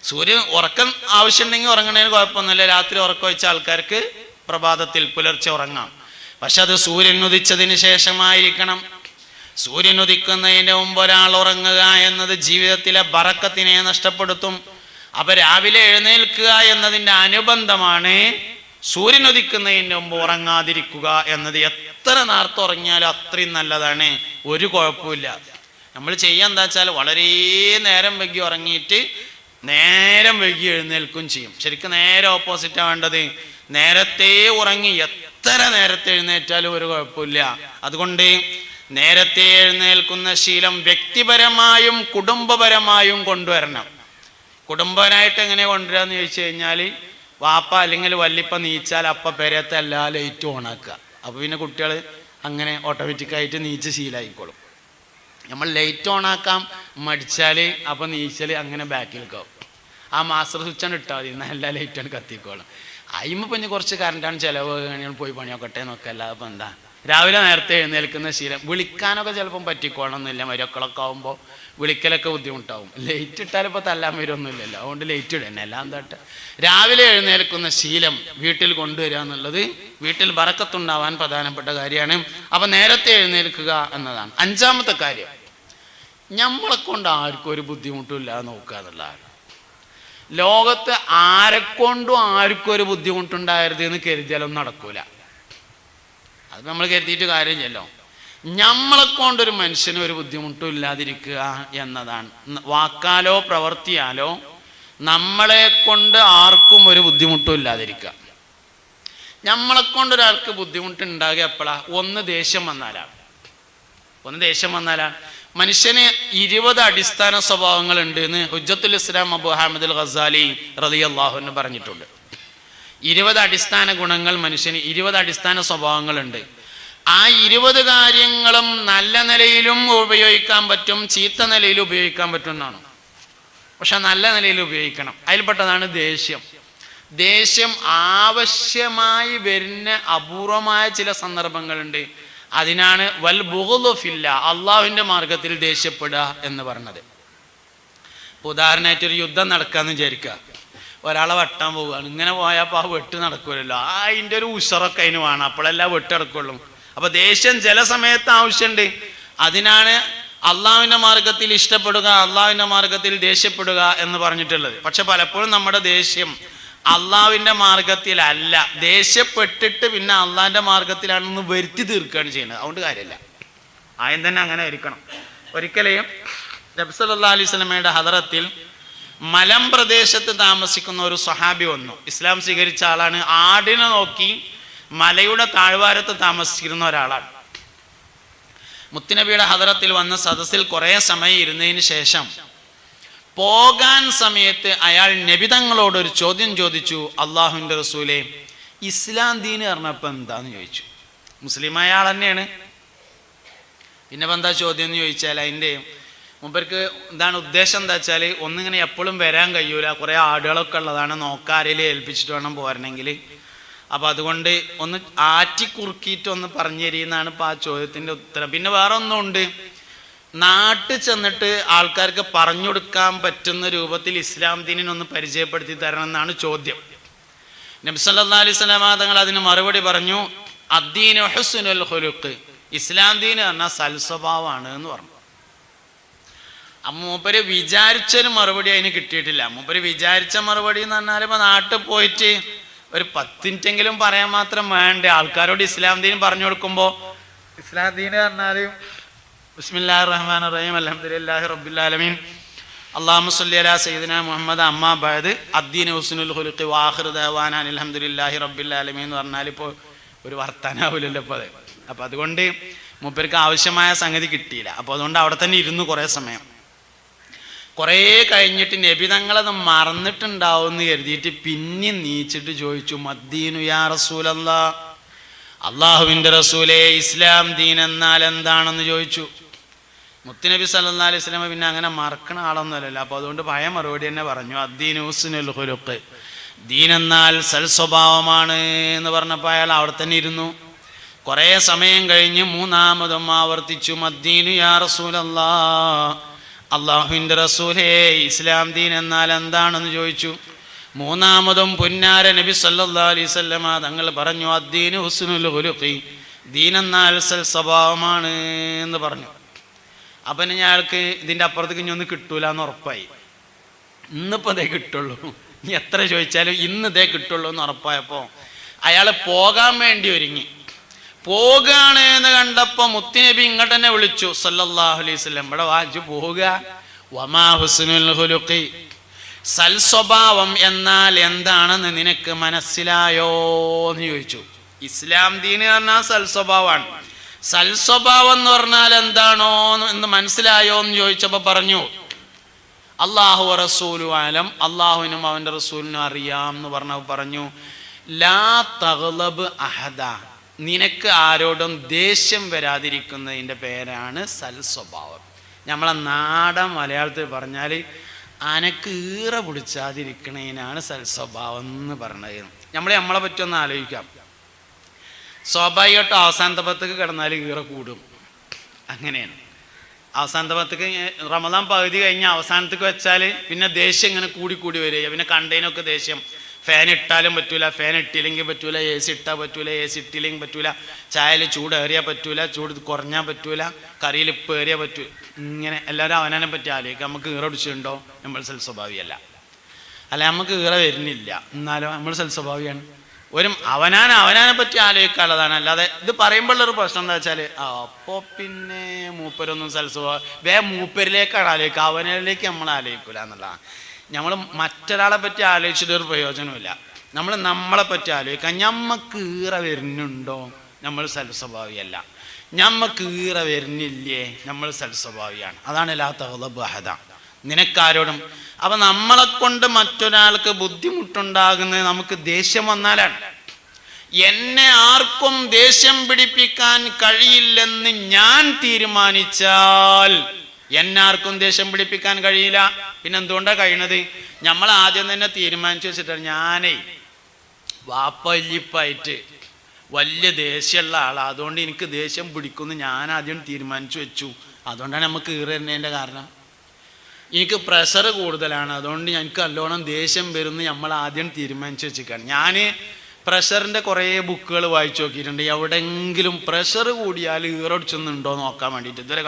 A: സൂര്യൻ ഉറക്കം ആവശ്യമുണ്ടെങ്കിൽ ഉറങ്ങണതിന് കുഴപ്പമൊന്നുമില്ല. രാത്രി ഉറക്കം വെച്ച ആൾക്കാർക്ക് പ്രഭാതത്തിൽ പുലർച്ചെ ഉറങ്ങാം, പക്ഷെ അത് സൂര്യൻ ഉദിച്ചതിന് ശേഷമായിരിക്കണം. സൂര്യൻ ഉദിക്കുന്നതിന് മുമ്പ് ഒരാൾ ഉറങ്ങുക എന്നത് ജീവിതത്തിലെ ബറക്കത്തിനെ നഷ്ടപ്പെടുത്തും. അപ്പൊ രാവിലെ എഴുന്നേൽക്കുക എന്നതിൻ്റെ അനുബന്ധമാണ് സൂര്യൻ ഉദിക്കുന്നതിന് മുമ്പ് ഉറങ്ങാതിരിക്കുക എന്നത്. എത്ര നേരത്തെ ഉറങ്ങിയാലും അത്രയും നല്ലതാണ്, ഒരു കുഴപ്പമില്ല. നമ്മൾ ചെയ്യാൻ എന്താ വെച്ചാൽ വളരെ നേരം വൈകി ഉറങ്ങിയിട്ട് നേരം വൈകി എഴുന്നേൽക്കും ചെയ്യും. ശരിക്കും നേരെ ഓപ്പോസിറ്റാണ് വേണ്ടത്. നേരത്തെ ഉറങ്ങി എത്ര നേരത്തെ എഴുന്നേറ്റാലും ഒരു കുഴപ്പമില്ല. അതുകൊണ്ട് നേരത്തെ എഴുന്നേൽക്കുന്ന ശീലം വ്യക്തിപരമായും കുടുംബപരമായും കൊണ്ടുവരണം. കുടുംബനായിട്ട് എങ്ങനെ കൊണ്ടുവരാന്ന് ചോദിച്ചു കഴിഞ്ഞാൽ, വാപ്പ അല്ലെങ്കിൽ വല്ലിപ്പ നീച്ചാൽ അപ്പ പെരത്തെ എല്ലാ ലൈറ്റും ഓണാക്കുക. അപ്പോൾ പിന്നെ കുട്ടികൾ അങ്ങനെ ഓട്ടോമാറ്റിക്കായിട്ട് നീച്ച് ശീലമായിക്കോളും. നമ്മൾ ലൈറ്റ് ഓണാക്കാം മടിച്ചാൽ അപ്പോൾ നീച്ചൽ അങ്ങനെ ബാക്കിലേക്കാവും. ആ മാസ്റ്റർ സ്വിച്ചാണ് ഇട്ടാൽ മതി, എന്നാൽ എല്ലാ ലൈറ്റാണ് കത്തിക്കോളും. അതിമ്മ പിന്നെ കുറച്ച് കറണ്ടാണ് ചിലവ്, പോയി പണിയൊക്കട്ടെ എന്നൊക്കെ. അല്ലാതെ ഇപ്പം എന്താ രാവിലെ നേരത്തെ എഴുന്നേൽക്കുന്ന ശീലം. വിളിക്കാനൊക്കെ ചിലപ്പം പറ്റിക്കോണമെന്നില്ല. മരക്കളൊക്കെ ആകുമ്പോൾ വിളിക്കലൊക്കെ ബുദ്ധിമുട്ടാവും. ലൈറ്റ് ഇട്ടാൽ ഇപ്പോൾ തല്ലാൻ വരുമൊന്നുമില്ലല്ലോ, അതുകൊണ്ട് ലൈറ്റ് ഇടന്നെ. എല്ലാം എന്താട്ട് രാവിലെ എഴുന്നേൽക്കുന്ന ശീലം വീട്ടിൽ കൊണ്ടുവരിക എന്നുള്ളത് വീട്ടിൽ ബറക്കത്തുണ്ടാവാൻ പ്രധാനപ്പെട്ട കാര്യമാണ്. അപ്പം നേരത്തെ എഴുന്നേൽക്കുക എന്നതാണ്. 5ാമത്തെ കാര്യം, നമ്മളെ കൊണ്ട് ആർക്കും ഒരു ബുദ്ധിമുട്ടും ഇല്ലാതെ നോക്കുക എന്നുള്ളതാണ്. ലോകത്ത് ആരെക്കൊണ്ടും ആർക്കും ഒരു ബുദ്ധിമുട്ടുണ്ടാകരുത് എന്ന് കരുതിയാലൊന്നും നടക്കൂല. അത് നമ്മൾ കരുതിയിട്ട് കാര്യമില്ലല്ലോ. നമ്മളെ കൊണ്ടൊരു മനുഷ്യന് ഒരു ബുദ്ധിമുട്ടും ഇല്ലാതിരിക്കുക എന്നതാണ്. വാക്കാലോ പ്രവർത്തിയാലോ നമ്മളെ കൊണ്ട് ആർക്കും ഒരു ബുദ്ധിമുട്ടും ഇല്ലാതിരിക്കുക. നമ്മളെ കൊണ്ടൊരാൾക്ക് ബുദ്ധിമുട്ടുണ്ടാകുക എപ്പോഴാണ്? ഒന്ന് ദേഷ്യം വന്നാലാണ്. മനുഷ്യന് 20 അടിസ്ഥാന സ്വഭാവങ്ങൾ ഉണ്ട് എന്ന് ഹുജ്ജത്തുൽ ഇസ്ലാം അബൂ ഹാമിദുൽ ഗസാലി റളിയല്ലാഹു അൻഹു പറഞ്ഞിട്ടുണ്ട്. 20 അടിസ്ഥാന ഗുണങ്ങൾ മനുഷ്യന്, 20 അടിസ്ഥാന സ്വഭാവങ്ങളുണ്ട്. ആ 20 കാര്യങ്ങളും നല്ല നിലയിലും ഉപയോഗിക്കാൻ പറ്റും, ചീത്ത നിലയിൽ ഉപയോഗിക്കാൻ പറ്റും എന്നാണ്. പക്ഷെ നല്ല നിലയിൽ ഉപയോഗിക്കണം. അതിൽപ്പെട്ടതാണ് ദേഷ്യം. ദേഷ്യം ആവശ്യമായി വരുന്ന അപൂർവമായ ചില സന്ദർഭങ്ങളുണ്ട്. അതിനാണ് വൽ ബുഗ്ളു ഫില്ല, അള്ളാഹുവിൻ്റെ മാർഗത്തിൽ ദേഷ്യപ്പെടുക എന്ന് പറഞ്ഞത്. ഉദാഹരണമായിട്ടൊരു യുദ്ധം നടക്കാന്ന് വിചാരിക്കുക. ഒരാളെ വെട്ടാൻ പോവുകയാണ്. ഇങ്ങനെ പോയപ്പോൾ ആ വെട്ട് നടക്കുമല്ലോ, അതിൻ്റെ ഒരു ഉഷറൊക്കെ അതിന് വേണം, അപ്പോഴെല്ലാം വെട്ട് നടക്കുള്ളൂ. അപ്പൊ ദേഷ്യം ചില സമയത്ത് ആവശ്യമുണ്ട്. അതിനാണ് അള്ളാഹുവിൻ്റെ മാർഗത്തിൽ ഇഷ്ടപ്പെടുക, അള്ളാഹുവിൻ്റെ മാർഗത്തിൽ ദേഷ്യപ്പെടുക എന്ന് പറഞ്ഞിട്ടുള്ളത്. പക്ഷെ പലപ്പോഴും നമ്മുടെ ദേഷ്യം അള്ളാഹുവിൻ്റെ മാർഗത്തിലല്ല, ദേഷ്യപ്പെട്ടിട്ട് പിന്നെ അള്ളാഹിൻ്റെ മാർഗത്തിലാണെന്ന് വരുത്തി തീർക്കുകയാണ് ചെയ്യുന്നത്. അതുകൊണ്ട് കാര്യമില്ല, ആദ്യം തന്നെ അങ്ങനെ ആയിരിക്കണം. ഒരിക്കലും നബി സല്ലല്ലാഹു അലൈഹി വസല്ലമയുടെ ഹദറത്തിൽ മലമ്പ്രദേശത്ത് താമസിക്കുന്ന ഒരു സ്വഹാബി വന്നു. ഇസ്ലാം സ്വീകരിച്ച ആളാണ്. ആടിനെ നോക്കി മലയുടെ താഴ്വാരത്ത് താമസിച്ചിരുന്ന ഒരാളാണ്. മുത്തുനബിയുടെ ഹദറത്തിൽ വന്ന സദസ്സിൽ കുറേ സമയം ഇരുന്നതിന് ശേഷം പോകാൻ സമയത്ത് അയാൾ നബി തങ്ങളോടൊരു ചോദ്യം ചോദിച്ചു. അള്ളാഹുവിൻ്റെ റസൂലേ, ഇസ്ലാം ദീന് പറഞ്ഞപ്പോൾ എന്താന്ന് ചോദിച്ചു. മുസ്ലിമായ ആൾ തന്നെയാണ്. പിന്നെ ഇപ്പം എന്താ ചോദ്യം എന്ന് ചോദിച്ചാൽ അതിൻ്റെ മൂപ്പർക്ക് എന്താണ് ഉദ്ദേശം എന്താ വെച്ചാൽ, ഒന്നിങ്ങനെ എപ്പോഴും വരാൻ കഴിയൂല, കുറേ ആടുകളൊക്കെ ഉള്ളതാണ്, നോക്കാരയിൽ ഏൽപ്പിച്ചിട്ട് വേണം പോരണമെങ്കിൽ. അപ്പം അതുകൊണ്ട് ഒന്ന് ആറ്റിക്കുറുക്കിയിട്ട് ഒന്ന് പറഞ്ഞു തരീന്നാണ് ഇപ്പോൾ ആ ചോദ്യത്തിൻ്റെ ഉത്തരം. പിന്നെ വേറെ ഒന്നുമുണ്ട്, നാട്ടിൽ ചെന്നിട്ട് ആൾക്കാർക്ക് പറഞ്ഞു കൊടുക്കാൻ പറ്റുന്ന രൂപത്തിൽ ഇസ്ലാം ദീനിനൊന്ന് പരിചയപ്പെടുത്തി തരണം എന്നാണ് ചോദ്യം. നബി സല്ലല്ലാഹു അലൈഹി വസല്ലം തങ്ങൾ അതിന് മറുപടി പറഞ്ഞു, അദ്ദീനു ഹുസ്നുൽ ഖുലുഖ്, ഇസ്ലാം ദീന് പറഞ്ഞാൽ സൽസ്വഭാവമാണ് എന്ന് പറഞ്ഞു. മൂപ്പര് വിചാരിച്ചൊരു മറുപടി അതിന് കിട്ടിയിട്ടില്ല. മൂപ്പര് വിചാരിച്ച മറുപടി എന്ന് പറഞ്ഞാൽ ഇപ്പം നാട്ടിൽ പോയിട്ട് ഒരു 10 മിനിറ്റെങ്കിലും പറയാൻ മാത്രം വേണ്ടേ ആൾക്കാരോട് ഇസ്ലാം ദീൻ പറഞ്ഞു കൊടുക്കുമ്പോൾ. ഇസ്ലാം ദീൻ പറഞ്ഞാൽ ബിസ്മില്ലാഹിർ റഹ്മാനിർ റഹീം അൽഹംദുലില്ലാഹി റബ്ബിൽ ആലമീൻ അല്ലാഹുമ്മ സ്വല്ലി അലാ സയ്യിദിനാ മുഹമ്മദ് അമ്മാ ബഅദ് അദ്ദീനു ഹുസ്നുൽ ഖുലുഖി വആഖിറു ദഅവാനാ അൽഹംദുലില്ലാഹി റബ്ബിൽ ആലമീൻ എന്ന് പറഞ്ഞാൽ ഇപ്പോൾ ഒരു വർത്താനാവില്ലല്ലോ ഇപ്പോൾ അത്. അപ്പോൾ അതുകൊണ്ട് മൂപ്പർക്ക് ആവശ്യമായ സംഗതി കിട്ടിയില്ല. അപ്പോൾ അതുകൊണ്ട് അവിടെ തന്നെ ഇരുന്നു കുറേ സമയം. കുറേ കഴിഞ്ഞിട്ട് നബി തങ്ങളത് മറന്നിട്ടുണ്ടാവും എന്ന് കരുതിയിട്ട് പിന്നെ നീച്ചിട്ട് ചോദിച്ചു, മദ്ദീനു യാ റസൂലല്ലാ, അള്ളാഹുവിൻ്റെ റസൂലേ, ഇസ്ലാം ദീൻ എന്നാൽ എന്താണെന്ന് ചോദിച്ചു. മുത്തുനബി സല്ലല്ലാഹു അലൈഹി വസല്ലം പിന്നെ അങ്ങനെ മറക്കണ ആളൊന്നുമല്ലല്ലോ. അപ്പോൾ അതുകൊണ്ട് പഴയ മറുപടി തന്നെ പറഞ്ഞു, അദ്ദീനു ഹുസ്നുൽ ഖുലുഖ്, ദീൻ എന്നാൽ സൽസ്വഭാവമാണ് എന്ന് പറഞ്ഞപ്പോൾ അയാൾ അവിടെ തന്നെ ഇരുന്നു. കുറേ സമയം കഴിഞ്ഞ് മൂന്നാമതും ആവർത്തിച്ചു, മദ്ദീനു യാ റസൂലല്ലാ, അള്ളാഹുവിൻ്റെ റസൂലേ, ഇസ്ലാം ദീൻ എന്നാൽ എന്താണെന്ന് ചോദിച്ചു. മൂന്നാമതും പുന്നാര നബി സല്ലല്ലാഹു അലൈഹി വസല്ലം തങ്ങൾ പറഞ്ഞു, അദ്ദീനു ഹുസ്നുൽ ഖുലുഖി, ദീൻ എന്നാൽ സൽസ്വഭാവമാണ് എന്ന് പറഞ്ഞു. അപ്പം ഞങ്ങൾക്ക് ഇതിൻ്റെ അപ്പുറത്തേക്ക് ഇനി ഒന്നും കിട്ടൂല എന്ന് ഉറപ്പായി. ഇന്നിപ്പോൾ ഇതേ കിട്ടുള്ളൂ, ഇനി എത്ര ചോദിച്ചാലും ഇന്ന് ഇതേ കിട്ടുള്ളൂ എന്ന് ഉറപ്പായപ്പോൾ അയാൾ പോകാൻ വേണ്ടി ഒരുങ്ങി. പോകാണ് എന്ന് കണ്ടപ്പോൾ മുത്തുനബി ഇങ്ങോട്ട് തന്നെ വിളിച്ചു സല്ലല്ലാഹു അലൈഹി വസല്ലം, ഇവിടെ വാജു പോവുക. വമാ ഹുസ്നുൽ ഖുലുഖി, സൽസ്വഭാവം എന്നാൽ എന്താണെന്ന് നിനക്ക് മനസ്സിലായോ എന്ന് ചോദിച്ചു. ഇസ്ലാം ദീന് പറഞ്ഞാൽ സൽസ്വഭാവമാണ്. സൽസ്വഭാവം എന്ന് പറഞ്ഞാൽ എന്താണോ എന്ന് മനസ്സിലായോ എന്ന് ചോദിച്ചപ്പോൾ പറഞ്ഞു, അല്ലാഹു റസൂലു ആലം, അള്ളാഹുവിനും അവൻ്റെ റസൂലിനും അറിയാം എന്ന് പറഞ്ഞു, ലാ തഗ്ലബ് അഹദ, നിനക്ക് ആരോടും ദേഷ്യം വരാതിരിക്കുന്നതിൻ്റെ പേരാണ് സൽസ്വഭാവം. നമ്മളെ നാടൻ മലയാളത്തിൽ പറഞ്ഞാൽ അനക്ക് ഈറ പിടിച്ചാതിരിക്കണതിനാണ് സൽസ്വഭാവം എന്ന് പറഞ്ഞത്. നമ്മളെ പറ്റി ഒന്ന് ആലോചിക്കാം. സ്വാഭാവികമായിട്ടും അവസാനത്തെ പത്തേക്ക് കിടന്നാൽ ഈറ കൂടും, അങ്ങനെയാണ്. അവസാനത്തെ പത്തേക്ക് റമദാൻ പകുതി കഴിഞ്ഞ് അവസാനത്തേക്ക് വെച്ചാൽ പിന്നെ ദേഷ്യം ഇങ്ങനെ കൂടി വരിക. പിന്നെ കണ്ടതിനൊക്കെ ദേഷ്യം. ഫാൻ ഇട്ടാലും പറ്റൂല, ഫാൻ ഇട്ടില്ലെങ്കിൽ പറ്റൂല, എ സി ഇട്ടാൽ പറ്റൂല, എ സി ഇട്ടില്ലെങ്കിൽ പറ്റൂല, ചായയിൽ ചൂടേറിയാൽ പറ്റൂല, ചൂട് കുറഞ്ഞാൽ പറ്റൂല, കറിയിൽ ഇപ്പം ഏറിയാൽ പറ്റൂല. ഇങ്ങനെ എല്ലാവരും അവനെ പറ്റി ആലോചിക്കുക. നമുക്ക് ഈറ പിടിച്ചിട്ടുണ്ടോ? നമ്മൾ സൽസ്വഭാവിയല്ല. അല്ല, നമുക്ക് ഈറ വരുന്നില്ല, എന്നാലും നമ്മൾ സൽസ്വഭാവിയാണ്. അവനാനെ പറ്റി ആലോചിക്കാനുള്ളതാണ്. അല്ലാതെ ഇത് പറയുമ്പോഴുള്ളൊരു പ്രശ്നം എന്താ വെച്ചാൽ, അപ്പോൾ പിന്നെ മൂപ്പരൊന്നും സൽസ്വഭാവം മൂപ്പരിലേക്കാണ് ആലോചിക്കുക, അവനിലേക്ക് നമ്മൾ ആലോചിക്കൂല എന്നുള്ളതാണ്. നമ്മൾ മറ്റൊരാളെ പറ്റി ആലോചിച്ചിട്ടൊരു പ്രയോജനമില്ല. നമ്മളെ പറ്റി ആലോചിക്കാം. ഞമ്മക്ക് ഈറ വരുന്നുണ്ടോ? നമ്മൾ സൽസ്വഭാവിയല്ല. ഞമ്മക്ക് ഈറ വരുന്നില്ലേ? നമ്മൾ സൽസ്വഭാവിയാണ്. അതാണ് ലാ തഗ്ലബ് അഹദ, നിനക്കാരോടും. അപ്പൊ നമ്മളെ കൊണ്ട് മറ്റൊരാൾക്ക് ബുദ്ധിമുട്ടുണ്ടാകുന്നത് നമുക്ക് ദേഷ്യം വന്നാലാണ്. എന്നെ ആർക്കും ദേഷ്യം പിടിപ്പിക്കാൻ കഴിയില്ലെന്ന് ഞാൻ തീരുമാനിച്ചാൽ എന്നെ ആർക്കും ദേഷ്യം പിടിപ്പിക്കാൻ കഴിയില്ല. പിന്നെ എന്തുകൊണ്ടാണ് കഴിയണത്? നമ്മൾ ആദ്യം തന്നെ തീരുമാനിച്ചു വെച്ചിട്ടാണ്. ഞാനേ വാപ്പല്ലിപ്പായിട്ട് വലിയ ദേഷ്യമുള്ള ആളാണ്, അതുകൊണ്ട് എനിക്ക് ദേഷ്യം പിടിക്കുമെന്ന് ഞാൻ ആദ്യം തീരുമാനിച്ചു വെച്ചു. അതുകൊണ്ടാണ് നമുക്ക് കീറുന്നതിൻ്റെ കാരണം. എനിക്ക് പ്രഷർ കൂടുതലാണ്, അതുകൊണ്ട് എനിക്ക് നല്ലോണം ദേഷ്യം വരുമെന്ന് നമ്മൾ ആദ്യം തീരുമാനിച്ചു വെച്ചിരിക്കുകയാണ്. ഞാൻ പ്രഷറിൻ്റെ കുറേ ബുക്കുകൾ വായിച്ചു നോക്കിയിട്ടുണ്ട്. എവിടെയെങ്കിലും പ്രഷർ കൂടിയാൽ ഈറടിച്ചൊന്നുണ്ടോ നോക്കാൻ വേണ്ടിയിട്ട് ഇതുവരെ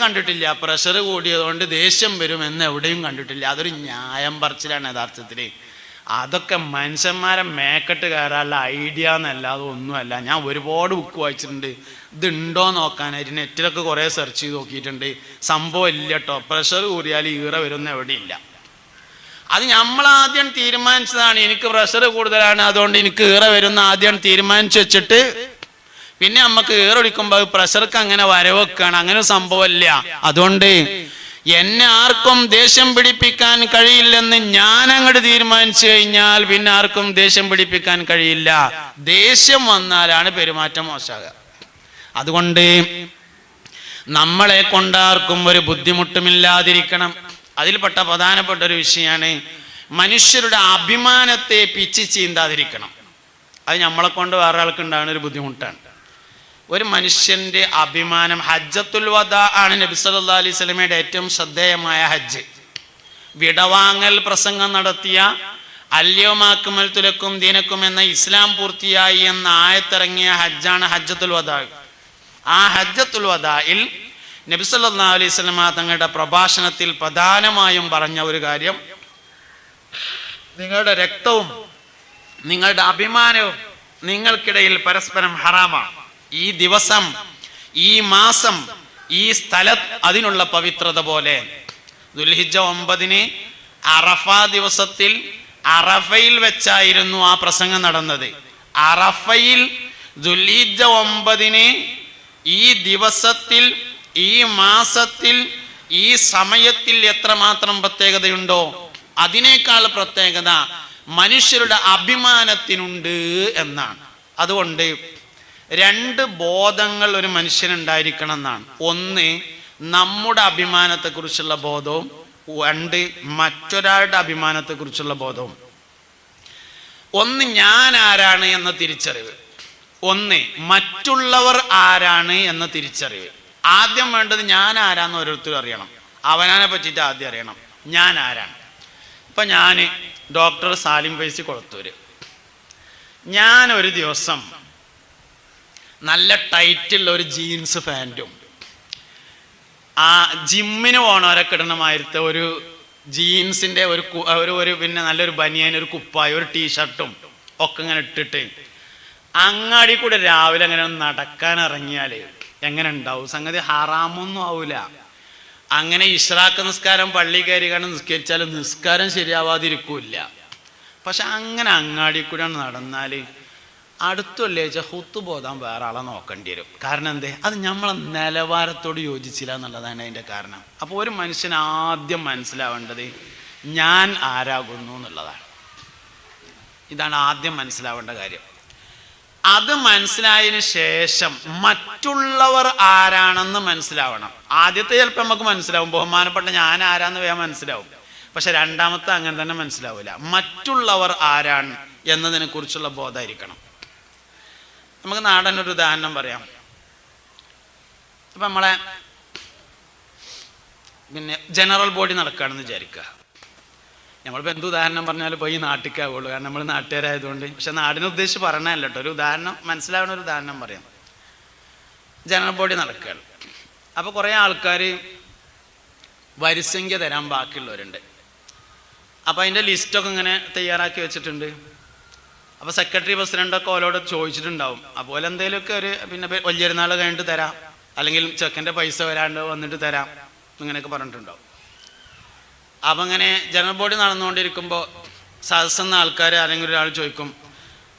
A: കണ്ടിട്ടില്ല. പ്രഷർ കൂടിയതുകൊണ്ട് ദേഷ്യം വരും എന്ന് എവിടെയും കണ്ടിട്ടില്ല. അതൊരു ന്യായം പറച്ചിലാണ് യഥാർത്ഥത്തിൽ. അതൊക്കെ മനുഷ്യന്മാരെ മേക്കെട്ട് കയറാനുള്ള ഐഡിയ എന്നല്ലാതെ ഒന്നുമല്ല. ഞാൻ ഒരുപാട് ബുക്ക് വായിച്ചിട്ടുണ്ട്. ഇതുണ്ടോ നോക്കാനായിട്ട് നെറ്റിലൊക്കെ കുറേ സെർച്ച് ചെയ്ത് നോക്കിയിട്ടുണ്ട്. സംഭവം ഇല്ല കേട്ടോ. പ്രഷർ കൂടിയാൽ ഈറ വരുന്ന എവിടെയില്ല. അത് നമ്മളാദ്യം തീരുമാനിച്ചതാണ്. എനിക്ക് പ്രഷർ കൂടുതലാണ്, അതുകൊണ്ട് എനിക്ക് ഈറ വരുന്ന ആദ്യം തീരുമാനിച്ചു വെച്ചിട്ട് പിന്നെ നമുക്ക് ഈറൊടിക്കുമ്പോൾ പ്രഷർക്ക് അങ്ങനെ വരവെക്കാണ്. അങ്ങനെ സംഭവമില്ല. അതുകൊണ്ട് എന്നെ ആർക്കും ദേഷ്യം പിടിപ്പിക്കാൻ കഴിയില്ലെന്ന് ഞാൻ അങ്ങോട്ട് തീരുമാനിച്ചു കഴിഞ്ഞാൽ പിന്നെ ആർക്കും ദേഷ്യം പിടിപ്പിക്കാൻ കഴിയില്ല. ദേഷ്യം വന്നാലാണ് പെരുമാറ്റം മോശമാകുക. അതുകൊണ്ട് നമ്മളെ കൊണ്ടാർക്കും ഒരു ബുദ്ധിമുട്ടുമില്ലാതിരിക്കണം. അതിൽപ്പെട്ട പ്രധാനപ്പെട്ട ഒരു വിഷയമാണ് മനുഷ്യരുടെ അഭിമാനത്തെ പിച്ചി ചീന്താതിരിക്കണം. അത് നമ്മളെ കൊണ്ട് വേറെ ആൾക്ക് ഉണ്ടാകുന്ന ഒരു ബുദ്ധിമുട്ടാണ്. ഒരു മനുഷ്യന്റെ അഭിമാനം. ഹജ്ജത്തുൽ വദാ ആണ് നബി സല്ലല്ലാഹു അലൈഹി വസല്ലമയുടെ ഏറ്റവും ശ്രദ്ധേയമായ ഹജ്ജ്. വിടവാങ്ങൽ പ്രസംഗം നടത്തിയ അൽയൗമ അക്മൽതു ലക്കും ദീനക്കും എന്ന ഇസ്ലാം പൂർത്തിയായി എന്ന ആയത്തിറങ്ങിയ ഹജ്ജാണ് ഹജ്ജത്തുൽ വദാ. ആ ഹജ്ജത്തുൽ വദായിൽ നബി സല്ലല്ലാഹു അലൈഹി വസല്ലമ തങ്ങളുടെ പ്രഭാഷണത്തിൽ പ്രധാനമായും പറഞ്ഞ ഒരു കാര്യം, നിങ്ങളുടെ രക്തവും നിങ്ങളുടെ അഭിമാനവും നിങ്ങൾക്കിടയിൽ പരസ്പരം ഹറാമാണ്. ഈ ദിവസം, ഈ മാസം, ഈ സ്ഥലം അതിനുള്ള പവിത്രത പോലെ. ദുൽഹിജ്ജ 9 അറഫ ദിവസത്തിൽ അറഫയിൽ വെച്ചായിരുന്നു ആ പ്രസംഗം നടന്നത്. അറഫയിൽ ദുൽഹിജ്ജ 9 ഈ ദിവസത്തിൽ, ഈ മാസത്തിൽ, ഈ സമയത്തിൽ എത്രമാത്രം പ്രത്യേകതയുണ്ടോ അതിനേക്കാൾ പ്രത്യേകത മനുഷ്യരുടെ അഭിമാനത്തിനുണ്ട് എന്നാണ്. അതുകൊണ്ട് 2 ബോധങ്ങൾ ഒരു മനുഷ്യനുണ്ടായിരിക്കണം എന്നാണ്. ഒന്ന്, നമ്മുടെ അഭിമാനത്തെക്കുറിച്ചുള്ള ബോധവും. 2, മറ്റൊരാളുടെ അഭിമാനത്തെക്കുറിച്ചുള്ള ബോധവും. ഒന്ന്, ഞാൻ ആരാണ് എന്ന തിരിച്ചറിവ്. ഒന്ന്, മറ്റുള്ളവർ ആരാണ് എന്ന തിരിച്ചറിവ്. ആദ്യം വേണ്ടത് ഞാൻ ആരാന്ന് ഓരോരുത്തരും അറിയണം. അവനെ പറ്റിയിട്ട് ആദ്യം അറിയണം ഞാൻ ആരാണ്. ഇപ്പം ഞാൻ ഡോക്ടർ സാലിം ഫൈസി കൊളത്തൂര്, ഞാൻ ഒരു ദിവസം നല്ല ടൈറ്റുള്ള ഒരു ജീൻസ് പാൻറ്റും ആ ജിമ്മിന് പോണവരൊക്കെ ഇടണമായിരുത്ത ഒരു ജീൻസിൻ്റെ ഒരു പിന്നെ നല്ലൊരു ബനിയൻ, ഒരു കുപ്പായ, ഒരു ടീഷർട്ടും ഒക്കെ ഇങ്ങനെ ഇട്ടിട്ട് അങ്ങാടി കൂടെ രാവിലെ അങ്ങനെ നടക്കാൻ ഇറങ്ങിയാൽ എങ്ങനെ ഉണ്ടാവും? സംഗതി ഹറാമൊന്നും ആവൂല. അങ്ങനെ ഇശ്റാഖ് നിസ്കാരം പള്ളി കയറി കാണാൻ നിസ്കരിച്ചാൽ നിസ്കാരം ശരിയാവാതിരിക്കൂല. പക്ഷെ അങ്ങനെ അങ്ങാടി കൂടെ നടന്നാൽ അടുത്തുള്ളിച്ച ഹുത്ത് ബോധാൻ വേറെ ആളെ നോക്കേണ്ടി വരും. കാരണം എന്തേ? അത് നമ്മളെ നിലവാരത്തോട് യോജിച്ചില്ല എന്നുള്ളതാണ് അതിൻ്റെ കാരണം. അപ്പോൾ ഒരു മനുഷ്യൻ ആദ്യം മനസ്സിലാവേണ്ടത് ഞാൻ ആരാകുന്നു എന്നുള്ളതാണ്. ഇതാണ് ആദ്യം മനസ്സിലാവേണ്ട കാര്യം. അത് മനസ്സിലായതിന് ശേഷം മറ്റുള്ളവർ ആരാണെന്ന് മനസ്സിലാവണം. ആദ്യത്തെ ചിലപ്പോൾ നമുക്ക് മനസ്സിലാവും, ബഹുമാനപ്പെട്ട ഞാൻ ആരാന്ന് വേഗം മനസ്സിലാവും. പക്ഷെ രണ്ടാമത്തെ അങ്ങനെ തന്നെ മനസ്സിലാവില്ല. മറ്റുള്ളവർ ആരാണ് എന്നതിനെ കുറിച്ചുള്ള ബോധമായിരിക്കണം. നമുക്ക് നാടനൊരു ഉദാഹരണം പറയാം. ഇപ്പം നമ്മളെ പിന്നെ ജനറൽ ബോഡി നടക്കുകയാണെന്ന് വിചാരിക്കുക. നമ്മളിപ്പോൾ എന്ത് ഉദാഹരണം പറഞ്ഞാലും ഇപ്പോൾ ഈ നാട്ടിലേക്കാവുള്ളൂ, കാരണം നമ്മൾ നാട്ടുകാരായതുകൊണ്ട്. പക്ഷെ നാടിനെ ഉദ്ദേശിച്ച് പറയണമല്ല കേട്ടോ, ഒരു ഉദാഹരണം മനസ്സിലാവുന്ന ഒരു ഉദാഹരണം പറയാം. ജനറൽ ബോഡി നടക്കുകയാണ്. അപ്പോൾ കുറേ ആൾക്കാർ വരിസംഖ്യ തരാൻ ബാക്കിയുള്ളവരുണ്ട്. അപ്പോൾ അതിൻ്റെ ലിസ്റ്റൊക്കെ ഇങ്ങനെ തയ്യാറാക്കി വെച്ചിട്ടുണ്ട്. അപ്പോൾ സെക്രട്ടറി പ്രസിഡൻ്റൊക്കെ ഓരോട് ചോദിച്ചിട്ടുണ്ടാവും, അപ്പോൾ എന്തെങ്കിലുമൊക്കെ ഒരു പിന്നെ വലിയൊരുനാൾ കഴിഞ്ഞിട്ട് തരാം, അല്ലെങ്കിൽ ചെക്കൻ്റെ പൈസ വരാണ്ട് വന്നിട്ട് തരാം, ഇങ്ങനെയൊക്കെ പറഞ്ഞിട്ടുണ്ടാവും. അപ്പം അങ്ങനെ ജനറൽ ബോഡി നടന്നുകൊണ്ടിരിക്കുമ്പോൾ സദസ്സെന്ന ആൾക്കാർ ആരെങ്കിലും ഒരാൾ ചോദിക്കും,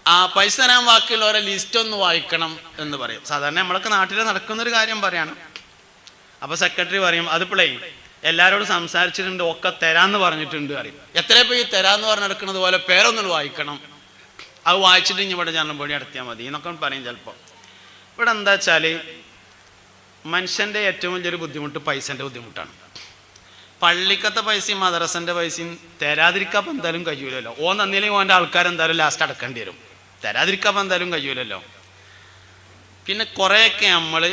A: ആ പൈസ തരാൻ ബാക്കിയുള്ളവരെ ലിസ്റ്റ് ഒന്ന് വായിക്കണം എന്ന് പറയും. സാധാരണ നമ്മളൊക്കെ നാട്ടിൽ നടക്കുന്നൊരു കാര്യം പറയാണ്. അപ്പോൾ സെക്രട്ടറി പറയും അതിപ്പോഴേ എല്ലാവരോടും സംസാരിച്ചിട്ടുണ്ട്, ഒക്കെ തരാമെന്ന് പറഞ്ഞിട്ടുണ്ട് അറിയും. എത്രയപ്പോൾ ഈ തരാമെന്ന് പറഞ്ഞ് നടക്കുന്നത് പോലെ പേരൊന്നും വായിക്കണം, അത് വായിച്ചിട്ട് ഇനി ഇവിടെ ജനറൽ നടത്തിയാൽ മതി എന്നൊക്കെ പറയും ചിലപ്പോൾ. ഇവിടെ എന്താ വെച്ചാൽ മനുഷ്യൻ്റെ ഏറ്റവും വലിയൊരു ബുദ്ധിമുട്ട് പൈസൻ്റെ ബുദ്ധിമുട്ടാണ്. പള്ളിക്കത്തെ പൈസയും മദ്രസൻ്റെ പൈസയും തരാതിരിക്കാൻ എന്തായാലും കഴിയൂലല്ലോ. നന്നില്ലെങ്കിൽ ഓൻ്റെ ആൾക്കാരെന്തായാലും ലാസ്റ്റ് അടക്കേണ്ടി വരും. തരാതിരിക്കാൻ എന്തായാലും കഴിയൂലല്ലോ. പിന്നെ കുറേയൊക്കെ നമ്മൾ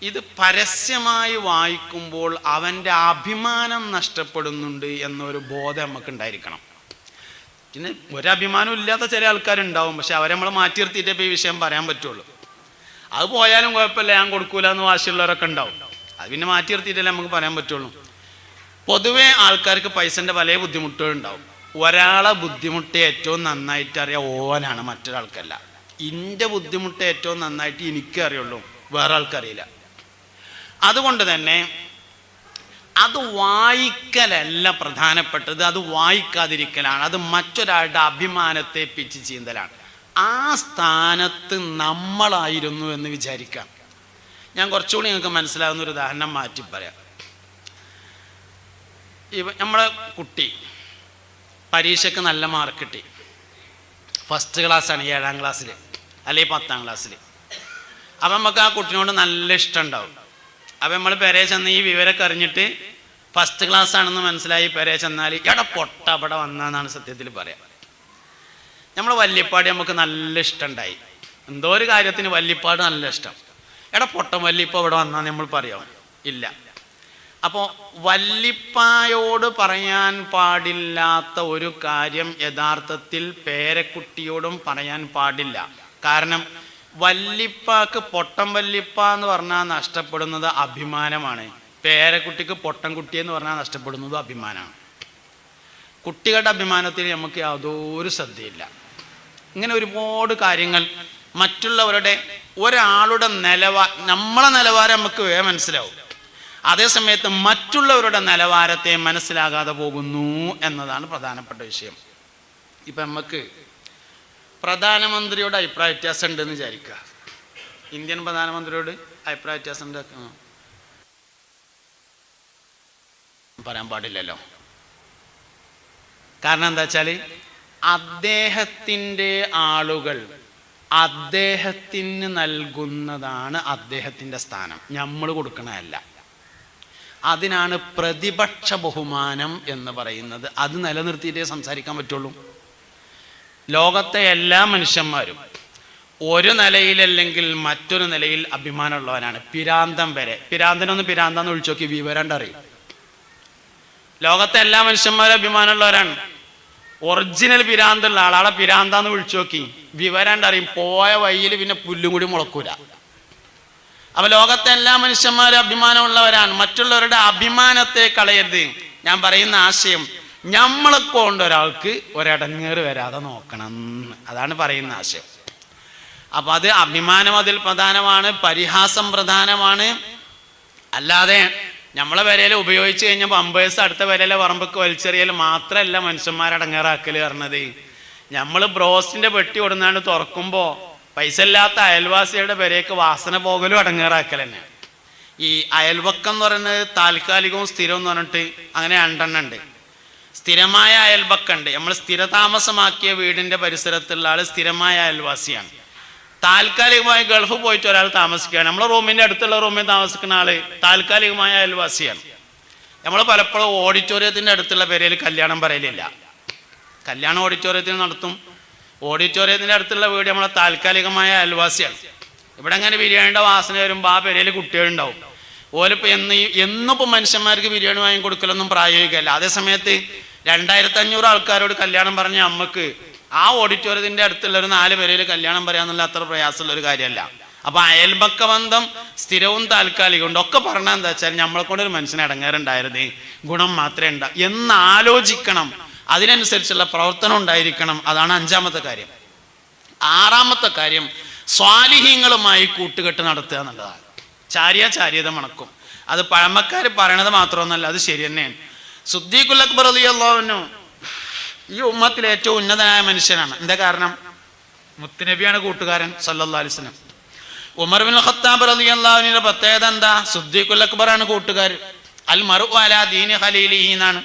A: ഇത് പരസ്യമായി വായിക്കുമ്പോൾ അവൻ്റെ അഭിമാനം നഷ്ടപ്പെടുന്നുണ്ട് എന്നൊരു ബോധം നമുക്ക് ഉണ്ടായിരിക്കണം. പിന്നെ ഒരഭിമാനം ഇല്ലാത്ത ചില ആൾക്കാരുണ്ടാവും, പക്ഷെ അവരെ നമ്മൾ മാറ്റി നിർത്തിയിട്ടേ ഇപ്പോൾ ഈ വിഷയം പറയാൻ പറ്റുള്ളൂ. അത് പോയാലും കുഴപ്പമില്ല, ഞാൻ കൊടുക്കൂല എന്ന് വാശിയുള്ളവരൊക്കെ ഉണ്ടാവും. അത് പിന്നെ മാറ്റി നിർത്തിയിട്ടല്ലേ നമുക്ക് പറയാൻ പറ്റുള്ളൂ. പൊതുവേ ആൾക്കാർക്ക് പൈസൻ്റെ പല ബുദ്ധിമുട്ടുകളുണ്ടാവും. ഒരാളെ ബുദ്ധിമുട്ട് ഏറ്റവും നന്നായിട്ട് അറിയാം ഓനാണ്, മറ്റൊരാൾക്കല്ല. എൻ്റെ ബുദ്ധിമുട്ട് ഏറ്റവും നന്നായിട്ട് എനിക്കേ അറിയുള്ളൂ, വേറെ ആൾക്കറിയില്ല. അതുകൊണ്ട് തന്നെ അത് വായിക്കലല്ല പ്രധാനപ്പെട്ടത്, അത് വായിക്കാതിരിക്കലാണ്. അത് മറ്റൊരാളുടെ അഭിമാനത്തെ പിച്ച് ചീന്തലാണ്. ആ സ്ഥാനത്ത് നമ്മളായിരുന്നു എന്ന് വിചാരിക്കാം. ഞാൻ കുറച്ചുകൂടി നിങ്ങൾക്ക് മനസ്സിലാകുന്ന ഒരു ഉദാഹരണം മാറ്റി പറയാം. നമ്മളെ കുട്ടി പരീക്ഷയ്ക്ക് നല്ല മാർക്ക് കിട്ടി, ഫസ്റ്റ് ക്ലാസ്സാണ്, 7ാം ക്ലാസ്സിൽ അല്ലെങ്കിൽ 10ാം ക്ലാസ്സിൽ. അപ്പം നമുക്ക് ആ കുട്ടിനോട് നല്ല ഇഷ്ടം ഉണ്ടാവും. അപ്പം നമ്മൾ പെരേ ചെന്ന് ഈ വിവരമൊക്കെ അറിഞ്ഞിട്ട് ഫസ്റ്റ് ക്ലാസ് ആണെന്ന് മനസ്സിലായി പെരേ ചെന്നാൽ എടാ പൊട്ട അവിടെ വന്നാന്നാണ് സത്യത്തിൽ പറയാം. നമ്മൾ വല്യപ്പാട് നമുക്ക് നല്ല ഇഷ്ടമുണ്ടായി, എന്തോ ഒരു കാര്യത്തിന് വല്യപ്പാട് നല്ല ഇഷ്ടം. എടാ പൊട്ടം വല്യപ്പ ഇവിടെ വന്നാൽ നമ്മൾ പറയാം ഇല്ല. അപ്പോൾ വല്യപ്പായോട് പറയാൻ പാടില്ലാത്ത ഒരു കാര്യം യഥാർത്ഥത്തിൽ പേരക്കുട്ടിയോടും പറയാൻ പാടില്ല. കാരണം വല്യപ്പാക്ക് പൊട്ടം വല്യപ്പ എന്ന് പറഞ്ഞാൽ നഷ്ടപ്പെടുന്നത് അഭിമാനമാണ്, പേരക്കുട്ടിക്ക് പൊട്ടം കുട്ടി എന്ന് പറഞ്ഞാൽ നഷ്ടപ്പെടുന്നത് അഭിമാനമാണ്. കുട്ടികളുടെ അഭിമാനത്തിൽ നമുക്ക് യാതൊരു ശ്രദ്ധയില്ല. ഇങ്ങനെ ഒരുപാട് കാര്യങ്ങൾ മറ്റുള്ളവരുടെ ഒരാളുടെ നമ്മളെ നിലവാരം നമുക്ക് വേഗം മനസ്സിലാവും. അതേസമയത്ത് മറ്റുള്ളവരുടെ നിലവാരത്തെ മനസ്സിലാകാതെ പോകുന്നു എന്നതാണ് പ്രധാനപ്പെട്ട വിഷയം. ഇപ്പം നമുക്ക് പ്രധാനമന്ത്രിയോട് അഭിപ്രായ വ്യത്യാസം ഉണ്ടെന്ന് വിചാരിക്കുക. ഇന്ത്യൻ പ്രധാനമന്ത്രിയോട് അഭിപ്രായ വ്യത്യാസം ഉണ്ട് പറയാൻ പാടില്ലല്ലോ. കാരണം എന്താ വെച്ചാൽ അദ്ദേഹത്തിൻ്റെ ആളുകൾ അദ്ദേഹത്തിന് നൽകുന്നതാണ് അദ്ദേഹത്തിൻ്റെ സ്ഥാനം, നമ്മൾ കൊടുക്കണമല്ല. അതിനാണ് പ്രതിപക്ഷ ബഹുമാനം എന്ന് പറയുന്നത്. അത് നിലനിർത്തിയിട്ടേ സംസാരിക്കാൻ പറ്റുള്ളൂ. ലോകത്തെ എല്ലാ മനുഷ്യന്മാരും ഒരു നിലയിലല്ലെങ്കിൽ മറ്റൊരു നിലയിൽ അഭിമാനമുള്ളവനാണ്. പിരാന്തം വരെ, പിരാന്തനൊന്ന് പിരാന്താന്ന് വിളിച്ചു നോക്കി വിവരണ്ട അറിയും. ലോകത്തെ എല്ലാ മനുഷ്യന്മാരും അഭിമാനമുള്ളവരാണ്. ഒറിജിനൽ പിരാന്തുള്ള ആളാളെ പിരാന്താന്ന് വിളിച്ചു നോക്കി വിവരണ്ട അറിയും. പോയ വഴിയിൽ പിന്നെ പുല്ലും കൂടി മുളക്കൂല. അപ്പൊ ലോകത്തെ എല്ലാ മനുഷ്യന്മാരും അഭിമാനമുള്ളവരാണ്. മറ്റുള്ളവരുടെ അഭിമാനത്തെ കളയരുത്. ഞാൻ പറയുന്ന ആശയം നമ്മളെ കൊണ്ട് ഒരാൾക്ക് ഒരിടങ്ങേറ് വരാതെ നോക്കണം, അതാണ് പറയുന്ന ആശയം. അപ്പൊ അത് അഭിമാനം അതിൽ പ്രധാനമാണ്, പരിഹാസം പ്രധാനമാണ്. അല്ലാതെ നമ്മളെ വരയിൽ ഉപയോഗിച്ച് കഴിഞ്ഞാൽ പമ്പേഴ്സ് അടുത്ത വരയിലെ പറമ്പൊക്കെ വലിച്ചെറിയൽ മാത്രമല്ല മനുഷ്യന്മാരടങ്ങേറാക്കൽ പറഞ്ഞത്. നമ്മൾ ബ്രോസ്റ്റിന്റെ പെട്ടി കൊടുന്നാണ്ട് തുറക്കുമ്പോൾ പൈസ ഇല്ലാത്ത അയൽവാസിയുടെ പെരേക്ക് വാസന പോകലും അടങ്ങേറാക്കൽ തന്നെ. ഈ അയൽവക്കം എന്ന് പറയുന്നത് താൽക്കാലികവും സ്ഥിരവും എന്ന് പറഞ്ഞിട്ട് അങ്ങനെ രണ്ടെണ്ണം ഉണ്ട്. സ്ഥിരമായ അയൽവക്കുണ്ട്, നമ്മൾ സ്ഥിരതാമസമാക്കിയ വീടിന്റെ പരിസരത്തുള്ള ആൾ സ്ഥിരമായ അയൽവാസിയാണ്. താൽക്കാലികമായി ഗൾഫ് പോയിട്ട് ഒരാൾ താമസിക്കുകയാണ്, നമ്മളെ റൂമിന്റെ അടുത്തുള്ള റൂമിൽ താമസിക്കുന്ന ആള് താൽക്കാലികമായ അയൽവാസിയാണ്. നമ്മൾ പലപ്പോഴും ഓഡിറ്റോറിയത്തിന്റെ അടുത്തുള്ള പേരിൽ കല്യാണം പറയലില്ല. കല്യാണം ഓഡിറ്റോറിയത്തിൽ നടത്തും. ഓഡിറ്റോറിയത്തിന്റെ അടുത്തുള്ള വീട് നമ്മളെ താൽക്കാലികമായ അയൽവാസിയാണ്. ഇവിടെ അങ്ങനെ ബിരിയാണിയുടെ വാസന വരുമ്പോൾ ആ പേരിൽ കുട്ടികളുണ്ടാവും. ഓലിപ്പോൾ എന്നിപ്പോൾ മനുഷ്യന്മാർക്ക് ബിരിയാണി വാങ്ങി കൊടുക്കലൊന്നും പ്രായോഗികമല്ല. അതേസമയത്ത് 2500 ആൾക്കാരോട് കല്യാണം പറഞ്ഞ അമ്മക്ക് ആ ഓഡിറ്റോറിയത്തിന്റെ അടുത്തുള്ള ഒരു 4 പേരിൽ കല്യാണം പറയാന്നുള്ള അത്ര പ്രയാസമുള്ള ഒരു കാര്യമല്ല. അപ്പൊ അയൽപക്ക ബന്ധം സ്ഥിരവും താൽക്കാലികവും ഒക്കെ പറഞ്ഞാൽ എന്താ വെച്ചാൽ നമ്മളെ കൊണ്ട് ഒരു മനുഷ്യനെ അടങ്ങേറുണ്ടായിരുന്നേ, ഗുണം മാത്രമേ എന്നാലോചിക്കണം. അതിനനുസരിച്ചുള്ള പ്രവർത്തനം ഉണ്ടായിരിക്കണം. അതാണ് 5ാമത്തെ കാര്യം. 6ാമത്തെ കാര്യം സ്വാലിഹീങ്ങളുമായി കൂട്ടുകെട്ട് നടത്തുക എന്നുള്ളതാണ്. ചാര്യത മണക്കും. അത് പഴമക്കാർ പറയണത് മാത്രമൊന്നുമല്ല, അത് ശരി തന്നെയാണ്. സിദ്ദീഖുൽ അക്ബർ റളിയല്ലാഹു അൻഹു ഈ ഉമ്മത്തിലെ ഏറ്റവും ഉന്നതനായ മനുഷ്യനാണ്. എന്താ കാരണം? മുത്തുനബിയാണ് കൂട്ടുകാരൻ സല്ലല്ലാഹു അലൈഹി വസല്ലം. ഉമർ ബിൻ ഖത്താബ് റളിയല്ലാഹു അൻഹുവിന്റെ പ്രത്യേകത എന്താ? സിദ്ദീഖുൽ അക്ബറാണ് കൂട്ടുകാർ. അൽ മർഉ അലാ ദീനി ഖലീലിഹി എന്നാണ്.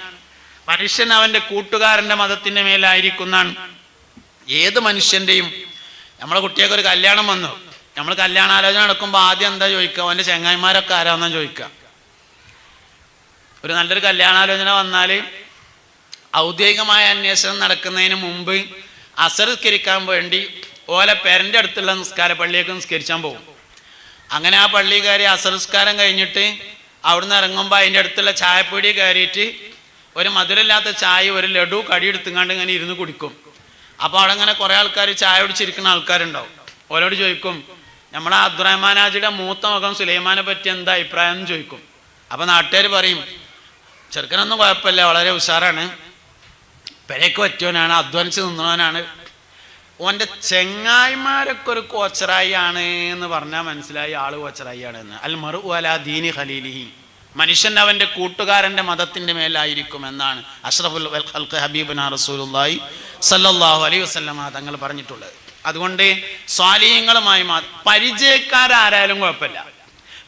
A: മനുഷ്യൻ അവന്റെ കൂട്ടുകാരന്റെ മതത്തിന്റെ മേലായിരിക്കുന്നതാണ്. ഏത് മനുഷ്യന്റെയും, നമ്മളെ കുട്ടിയൊക്കെ ഒരു കല്യാണം വന്നു, നമ്മൾ കല്യാണാലോചന നടക്കുമ്പോൾ ആദ്യം എന്താ ചോദിക്കുക? അവന്റെ ചങ്ങായിമാരൊക്കെ ആരാന്നാ ചോദിക്കുക. ഒരു നല്ലൊരു കല്യാണാലോചന വന്നാൽ ഔദ്യോഗികമായ അന്വേഷണം നടക്കുന്നതിന് മുമ്പ് അസർ നിസ്കരിക്കാൻ വേണ്ടി ഓലെ പേരൻ്റെ അടുത്തുള്ള നിസ്കാര പള്ളിയൊക്കെ നിസ്കരിച്ചാൻ പോകും. അങ്ങനെ ആ പള്ളി കയറി അസർ നിസ്കാരം കഴിഞ്ഞിട്ട് അവിടുന്ന് ഇറങ്ങുമ്പോൾ അതിൻ്റെ അടുത്തുള്ള ചായപ്പീടി കയറിയിട്ട് ഒരു മധുരമില്ലാത്ത ചായ ഒരു ലഡു കടിയെടുത്തുങ്ങാണ്ട് ഇങ്ങനെ ഇരുന്ന് കുടിക്കും. അപ്പോൾ അവിടെ ഇങ്ങനെ കുറേ ആൾക്കാർ ചായ കുടിച്ചിരിക്കുന്ന ആൾക്കാരുണ്ടാവും. ഓരോട് ചോദിക്കും, നമ്മളെ അബ്ദുറഹ്മാൻ ഹാജിയുടെ മൂത്ത മകൻ സുലൈമാനെ പറ്റി എന്താ അഭിപ്രായം എന്ന് ചോദിക്കും. അപ്പോൾ നാട്ടുകാർ പറയും, ചെറുക്കനൊന്നും കുഴപ്പമില്ല, വളരെ ഉഷാറാണ്, പെരയ്ക്ക് പറ്റിയവനാണ്, അധ്വാനിച്ച് നിന്നവനാണ്. ഓൻ്റെ ചെങ്ങായിമാരൊക്കെ ഒരു കോച്ചറായി ആണ് എന്ന് പറഞ്ഞാൽ മനസ്സിലായി ആള് കോച്ചറായി ആണ് എന്ന്. അൽ മർഉ അലാ ദീനി ഖലീലിഹി, മനുഷ്യൻ അവൻ്റെ കൂട്ടുകാരൻ്റെ മതത്തിൻ്റെ മേലായിരിക്കും എന്നാണ് അഷ്റഫുൽ ഖൽഖ് ഹബീബുനാ റസൂലുള്ളാഹി സല്ലല്ലാഹു അലൈഹി വസല്ലമ തങ്ങൾ പറഞ്ഞിട്ടുള്ളത്. അതുകൊണ്ട് സ്വാലിഹീങ്ങളുമായി പരിചയക്കാരായാലും കുഴപ്പമില്ല.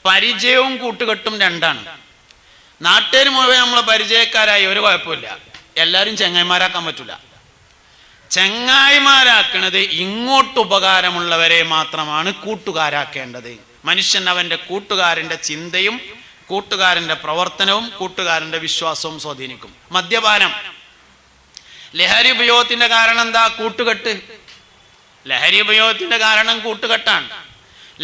A: പരിചയവും കൂട്ടുകെട്ടും രണ്ടാണ്. നാട്ടുകാർ മുഴുവൻ നമ്മളെ പരിചയക്കാരായി ഒരു കുഴപ്പമില്ല, എല്ലാവരും ചെങ്ങായിമാരാക്കാൻ പറ്റില്ല. ചെങ്ങായിമാരാക്കുന്നത് ഇങ്ങോട്ട് ഉപകാരമുള്ളവരെ മാത്രമാണ് കൂട്ടുകാരാക്കേണ്ടത്. മനുഷ്യൻ അവൻ്റെ കൂട്ടുകാരൻ്റെ ചിന്തയും കൂട്ടുകാരൻ്റെ പ്രവർത്തനവും കൂട്ടുകാരൻ്റെ വിശ്വാസവും സ്വാധീനിക്കും. മദ്യപാനം, ലഹരി ഉപയോഗത്തിന്റെ കാരണം എന്താ? കൂട്ടുകെട്ട്. ലഹരി ഉപയോഗത്തിന്റെ കാരണം കൂട്ടുകെട്ടാണ്.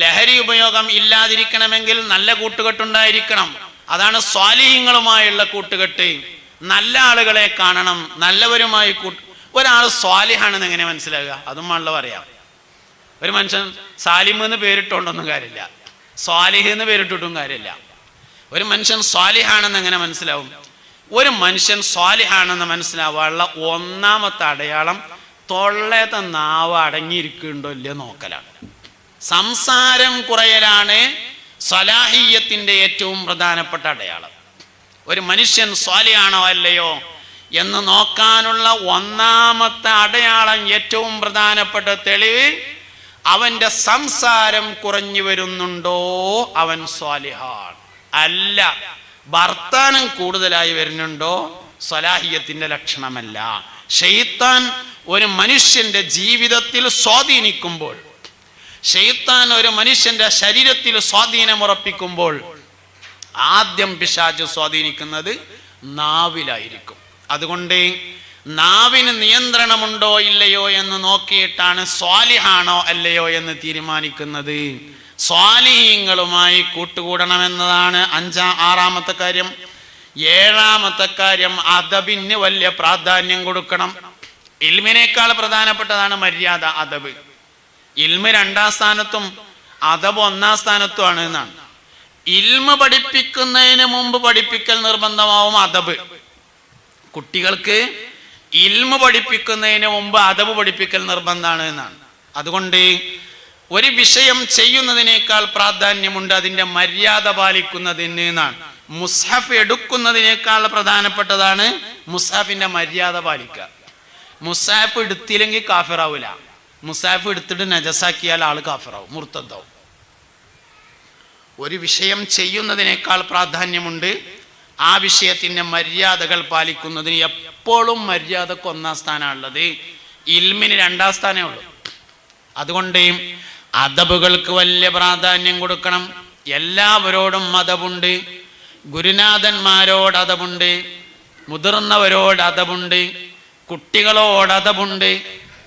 A: ലഹരി ഉപയോഗം ഇല്ലാതിരിക്കണമെങ്കിൽ നല്ല കൂട്ടുകെട്ടുണ്ടായിരിക്കണം. അതാണ് സ്വാലിഹീങ്ങളുമായുള്ള കൂട്ടുകെട്ട്. നല്ല ആളുകളെ കാണണം, നല്ലവരുമായി ഒരാൾ സ്വാലിഹാണെന്ന് എങ്ങനെ മനസ്സിലാകുക? അതും നല്ല പറയാം. ഒരു മനുഷ്യൻ സാലിം എന്ന് പേരിട്ടുകൊണ്ടൊന്നും കാര്യമില്ല, സ്വാലിഹ് എന്ന് പേരിട്ടിട്ടും കാര്യമില്ല. ഒരു മനുഷ്യൻ സ്വാലിഹാണെന്ന് എങ്ങനെ മനസ്സിലാവും? ഒരു മനുഷ്യൻ സ്വാലിഹാണെന്ന് മനസ്സിലാവാനുള്ള ഒന്നാമത്തെ അടയാളം തൊള്ളത്തെ നാവ് അടങ്ങിയിരിക്കുന്നുണ്ടോ ഇല്ലയോ നോക്കലാണ്. സംസാരം കുറയലാണ് സ്വലാഹിയ്യത്തിന്റെ ഏറ്റവും പ്രധാനപ്പെട്ട അടയാളം. ഒരു മനുഷ്യൻ സ്വാലിഹാണോ അല്ലയോ എന്ന് നോക്കാനുള്ള ഒന്നാമത്തെ അടയാളം, ഏറ്റവും പ്രധാനപ്പെട്ട തെളിവ്, അവന്റെ സംസാരം കുറഞ്ഞു വരുന്നുണ്ടോ അവൻ സ്വാലിഹാൻ. അല്ല, വർത്താനം കൂടുതലായി വരുന്നുണ്ടോ സ്വലാഹിയത്തിന്റെ ലക്ഷണമല്ല. ശൈത്താൻ ഒരു മനുഷ്യന്റെ ജീവിതത്തിൽ സ്വാധീനിക്കുമ്പോൾ, ശൈത്താൻ ഒരു മനുഷ്യന്റെ ശരീരത്തിൽ സ്വാധീനമുറപ്പിക്കുമ്പോൾ ആദ്യം പിശാച് സ്വാധീനിക്കുന്നത് നാവിലായിരിക്കും. അതുകൊണ്ട് നാവിന് നിയന്ത്രണമുണ്ടോ ഇല്ലയോ എന്ന് നോക്കിയിട്ടാണ് സ്വാലിഹാണോ അല്ലയോ എന്ന് തീരുമാനിക്കുന്നത്. സ്വാലിഹീങ്ങളുമായി കൂട്ടുകൂടണമെന്നതാണ് ആറാമത്തെ കാര്യം. ഏഴാമത്തെ കാര്യം, അദബിന് വലിയ പ്രാധാന്യം കൊടുക്കണം. ഇൽമിനേക്കാൾ പ്രധാനപ്പെട്ടതാണ് മര്യാദ, അദബ്. ഇൽമ് 2ാം സ്ഥാനത്തും അദബ് 1ാം സ്ഥാനത്തുമാണ് എന്നാണ്. ഇൽമ് പഠിപ്പിക്കുന്നതിന് മുമ്പ് പഠിപ്പിക്കൽ നിർബന്ധമാവും അദബ്. കുട്ടികൾക്ക് ഇൽമ് പഠിപ്പിക്കുന്നതിന് മുമ്പ് അദബ് പഠിപ്പിക്കൽ നിർബന്ധമാണ് എന്നാണ്. അതുകൊണ്ട് ഒരു വിഷയം ചെയ്യുന്നതിനേക്കാൾ പ്രാധാന്യമുണ്ട് അതിൻ്റെ മര്യാദ പാലിക്കുന്നതിന് എന്നാണ്. മുസ്ഹഫ് എടുക്കുന്നതിനേക്കാൾ പ്രധാനപ്പെട്ടതാണ് മുസ്ഹഫിന്റെ മര്യാദ പാലിക്കുക. മുസ്ഹഫ് എടുത്തില്ലെങ്കിൽ കാഫിറാവൂല. മുസ്ഹഫ് എടുത്തിട്ട് നജസാക്കിയാൽ ആള് കാഫിറാവും, മുർത്തദ്ദാവും. ഒരു വിഷയം ചെയ്യുന്നതിനേക്കാൾ പ്രാധാന്യമുണ്ട് ആ വിഷയത്തിന്റെ മര്യാദകൾ പാലിക്കുന്നതിന്. എപ്പോഴും മര്യാദക്ക് 1ാം സ്ഥാനമുള്ളത്, ഇൽമിന് 2ാം സ്ഥാനമേ ഉള്ളൂ. അതുകൊണ്ട് അദബുകൾക്ക് വലിയ പ്രാധാന്യം കൊടുക്കണം. എല്ലാവരോടും അദബുണ്ട്. ഗുരുനാഥന്മാരോട് അദബുണ്ട്, മുതിർന്നവരോട് അദബുണ്ട്, കുട്ടികളോട് അദബുണ്ട്,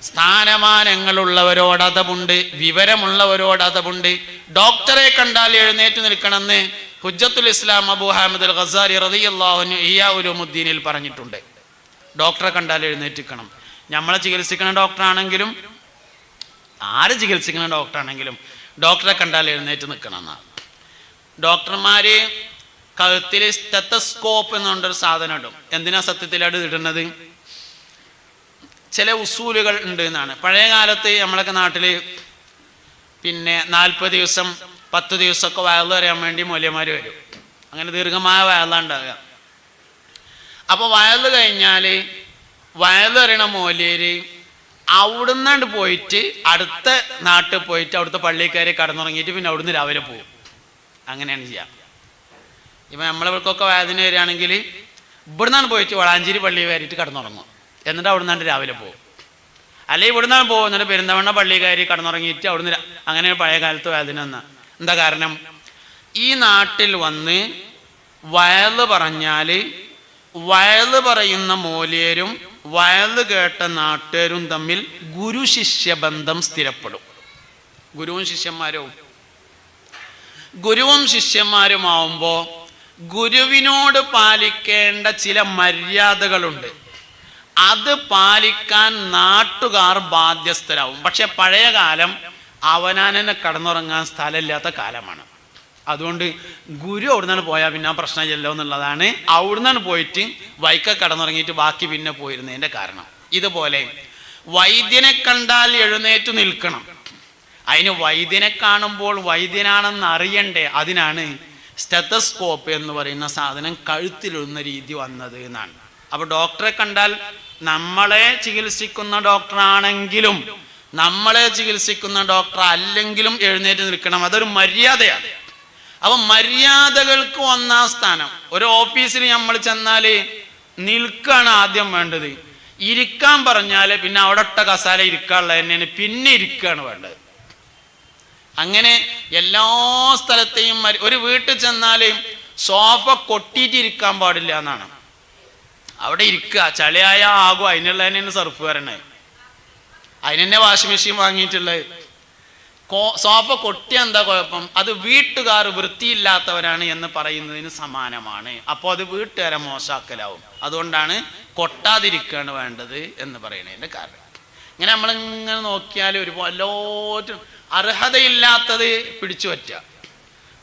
A: സ്ഥാനമാനങ്ങളുള്ളവരോട് അദബുണ്ട്, വിവരമുള്ളവരോട് അദബുണ്ട്. ഡോക്ടറെ കണ്ടാൽ എഴുന്നേറ്റ് നിൽക്കണമെന്ന് ഹുജ്ജത്തുൽ ഇസ്ലാം അബൂ ഹാമിദ് അൽ ഗസാലി റളിയല്ലാഹു അൻഹു ഇഹ്യാ ഉലൂമുദ്ദീനിൽ പറഞ്ഞിട്ടുണ്ട്. ഡോക്ടറെ കണ്ടാൽ എഴുന്നേറ്റ് നിൽക്കണം. നമ്മളെ ചികിത്സിക്കുന്ന ഡോക്ടറാണെങ്കിലും ആര് ചികിത്സിക്കുന്ന ഡോക്ടറാണെങ്കിലും ഡോക്ടറെ കണ്ടാൽ എഴുന്നേറ്റ് നിൽക്കണം എന്നാണ്. ഡോക്ടർമാര് കഴുത്തിൽ സ്റ്റെത്തസ്കോപ്പ് എന്നുകൊണ്ടൊരു സാധനം ഇടും. എന്തിനാ സത്യത്തിൽ അത് ഇടുന്നത്? ചില ഉസൂലുകൾ ഉണ്ട് എന്നാണ്. പഴയ കാലത്ത് നമ്മളൊക്കെ നാട്ടിൽ 40 ദിവസം 10 ദിവസമൊക്കെ വയല് അറിയാൻ വേണ്ടി മൗലവിമാർ വരും. അങ്ങനെ ദീർഘമായ വയലാണ് ഉണ്ടാകുക. അപ്പോൾ വയല് കഴിഞ്ഞാൽ വയലറിയണ മൗലവര് അവിടുന്നാണ്ട് പോയിട്ട് അടുത്ത നാട്ടിൽ പോയിട്ട് അവിടുത്തെ പള്ളിക്കാരെ കടന്നുറങ്ങിയിട്ട് പിന്നെ അവിടുന്ന് രാവിലെ പോകും. അങ്ങനെയാണ് ചെയ്യാം. ഇപ്പം നമ്മളിവർക്കൊക്കെ വേദന വരികയാണെങ്കിൽ ഇവിടുന്നാണ് പോയിട്ട് വളാഞ്ചേരി പള്ളി കയറിയിട്ട് കടന്നുറങ്ങും. എന്നിട്ട് അവിടുന്നാണ്ട് രാവിലെ പോകും. അല്ലെങ്കിൽ ഇവിടുന്നാണ് പോകുന്നത് പെരിന്തമണ്ണ പള്ളി കയറി കടന്നുറങ്ങിയിട്ട് അവിടുന്ന് അങ്ങനെ പഴയ കാലത്ത് വേദന എന്നാ. എന്താ കാരണം? ഈ നാട്ടിൽ വന്ന് വയല് പറഞ്ഞാൽ വയല് പറയുന്ന മൂല്യരും വയല് കേട്ട നാട്ടുകാരും തമ്മിൽ ഗുരു ശിഷ്യ ബന്ധം സ്ഥിരപ്പെടും. ഗുരുവും ശിഷ്യന്മാരുമാവുമ്പോൾ ഗുരുവിനോട് പാലിക്കേണ്ട ചില മര്യാദകളുണ്ട്. അത് പാലിക്കാൻ നാട്ടുകാർ ബാധ്യസ്ഥരാവും. പക്ഷെ പഴയ കാലം അവനാനെ കടന്നുറങ്ങാൻ സ്ഥലമില്ലാത്ത കാലമാണ്. അതുകൊണ്ട് ഗുരു അവിടുന്നാണ് പോയാൽ പിന്നെ പ്രശ്നമില്ലല്ലോ എന്നുള്ളതാണ് അവിടുന്നാണ് പോയിട്ട് വൈക്ക കടന്നുറങ്ങിയിട്ട് ബാക്കി പിന്നെ പോയിരുന്നതിൻ്റെ കാരണം. ഇതുപോലെ വൈദ്യനെ കണ്ടാൽ എഴുന്നേറ്റ് നിൽക്കണം. അതിന് വൈദ്യനെ കാണുമ്പോൾ വൈദ്യനാണെന്ന് അറിയണ്ടേ? അതിനാണ് സ്റ്റെത്തസ്കോപ്പ് എന്ന് പറയുന്ന സാധനം കഴുത്തിലിടുന്ന രീതി വന്നത് എന്നാണ്. അപ്പോൾ ഡോക്ടറെ കണ്ടാൽ നമ്മളെ ചികിത്സിക്കുന്ന ഡോക്ടറാണെങ്കിലും നമ്മളെ ചികിത്സിക്കുന്ന ഡോക്ടർ അല്ലെങ്കിലും എഴുന്നേറ്റ് നിൽക്കണം. അതൊരു മര്യാദയാണ്. അപ്പൊ മര്യാദകൾക്ക് ഒന്നാം സ്ഥാനം. ഒരു ഓഫീസിൽ നമ്മൾ ചെന്നാൽ നിൽക്കാണ് ആദ്യം വേണ്ടത്. ഇരിക്കാൻ പറഞ്ഞാൽ പിന്നെ അവിടെ ഒട്ട കസാല ഇരിക്കാനുള്ള തന്നെയാണ്, പിന്നെ ഇരിക്കുകയാണ് വേണ്ടത്. അങ്ങനെ എല്ലാ സ്ഥലത്തെയും ഒരു വീട്ടിൽ ചെന്നാൽ സോഫ കൊട്ടിയിട്ടിരിക്കാൻ പാടില്ല എന്നാണ്. അവിടെ ഇരിക്കുക, ചളിയായ ആകും, അതിനുള്ള തന്നെയാണ് സർഫ് വരണത്. അതിനെന്നെ വാഷിംഗ് മെഷീൻ വാങ്ങിയിട്ടുള്ളത്. സോഫ കൊട്ടിയ എന്താ കുഴപ്പം? അത് വീട്ടുകാർ വൃത്തിയില്ലാത്തവരാണ് എന്ന് പറയുന്നതിന് സമാനമാണ്. അപ്പോൾ അത് വീട്ടുകാരെ മോശാക്കലാവും. അതുകൊണ്ടാണ് കൊട്ടാതിരിക്കുകയാണ് വേണ്ടത് എന്ന് പറയുന്നതിൻ്റെ കാരണം. ഇങ്ങനെ നമ്മളിങ്ങനെ നോക്കിയാൽ എല്ലാവരും അർഹതയില്ലാത്തത് പിടിച്ചു പറ്റുക.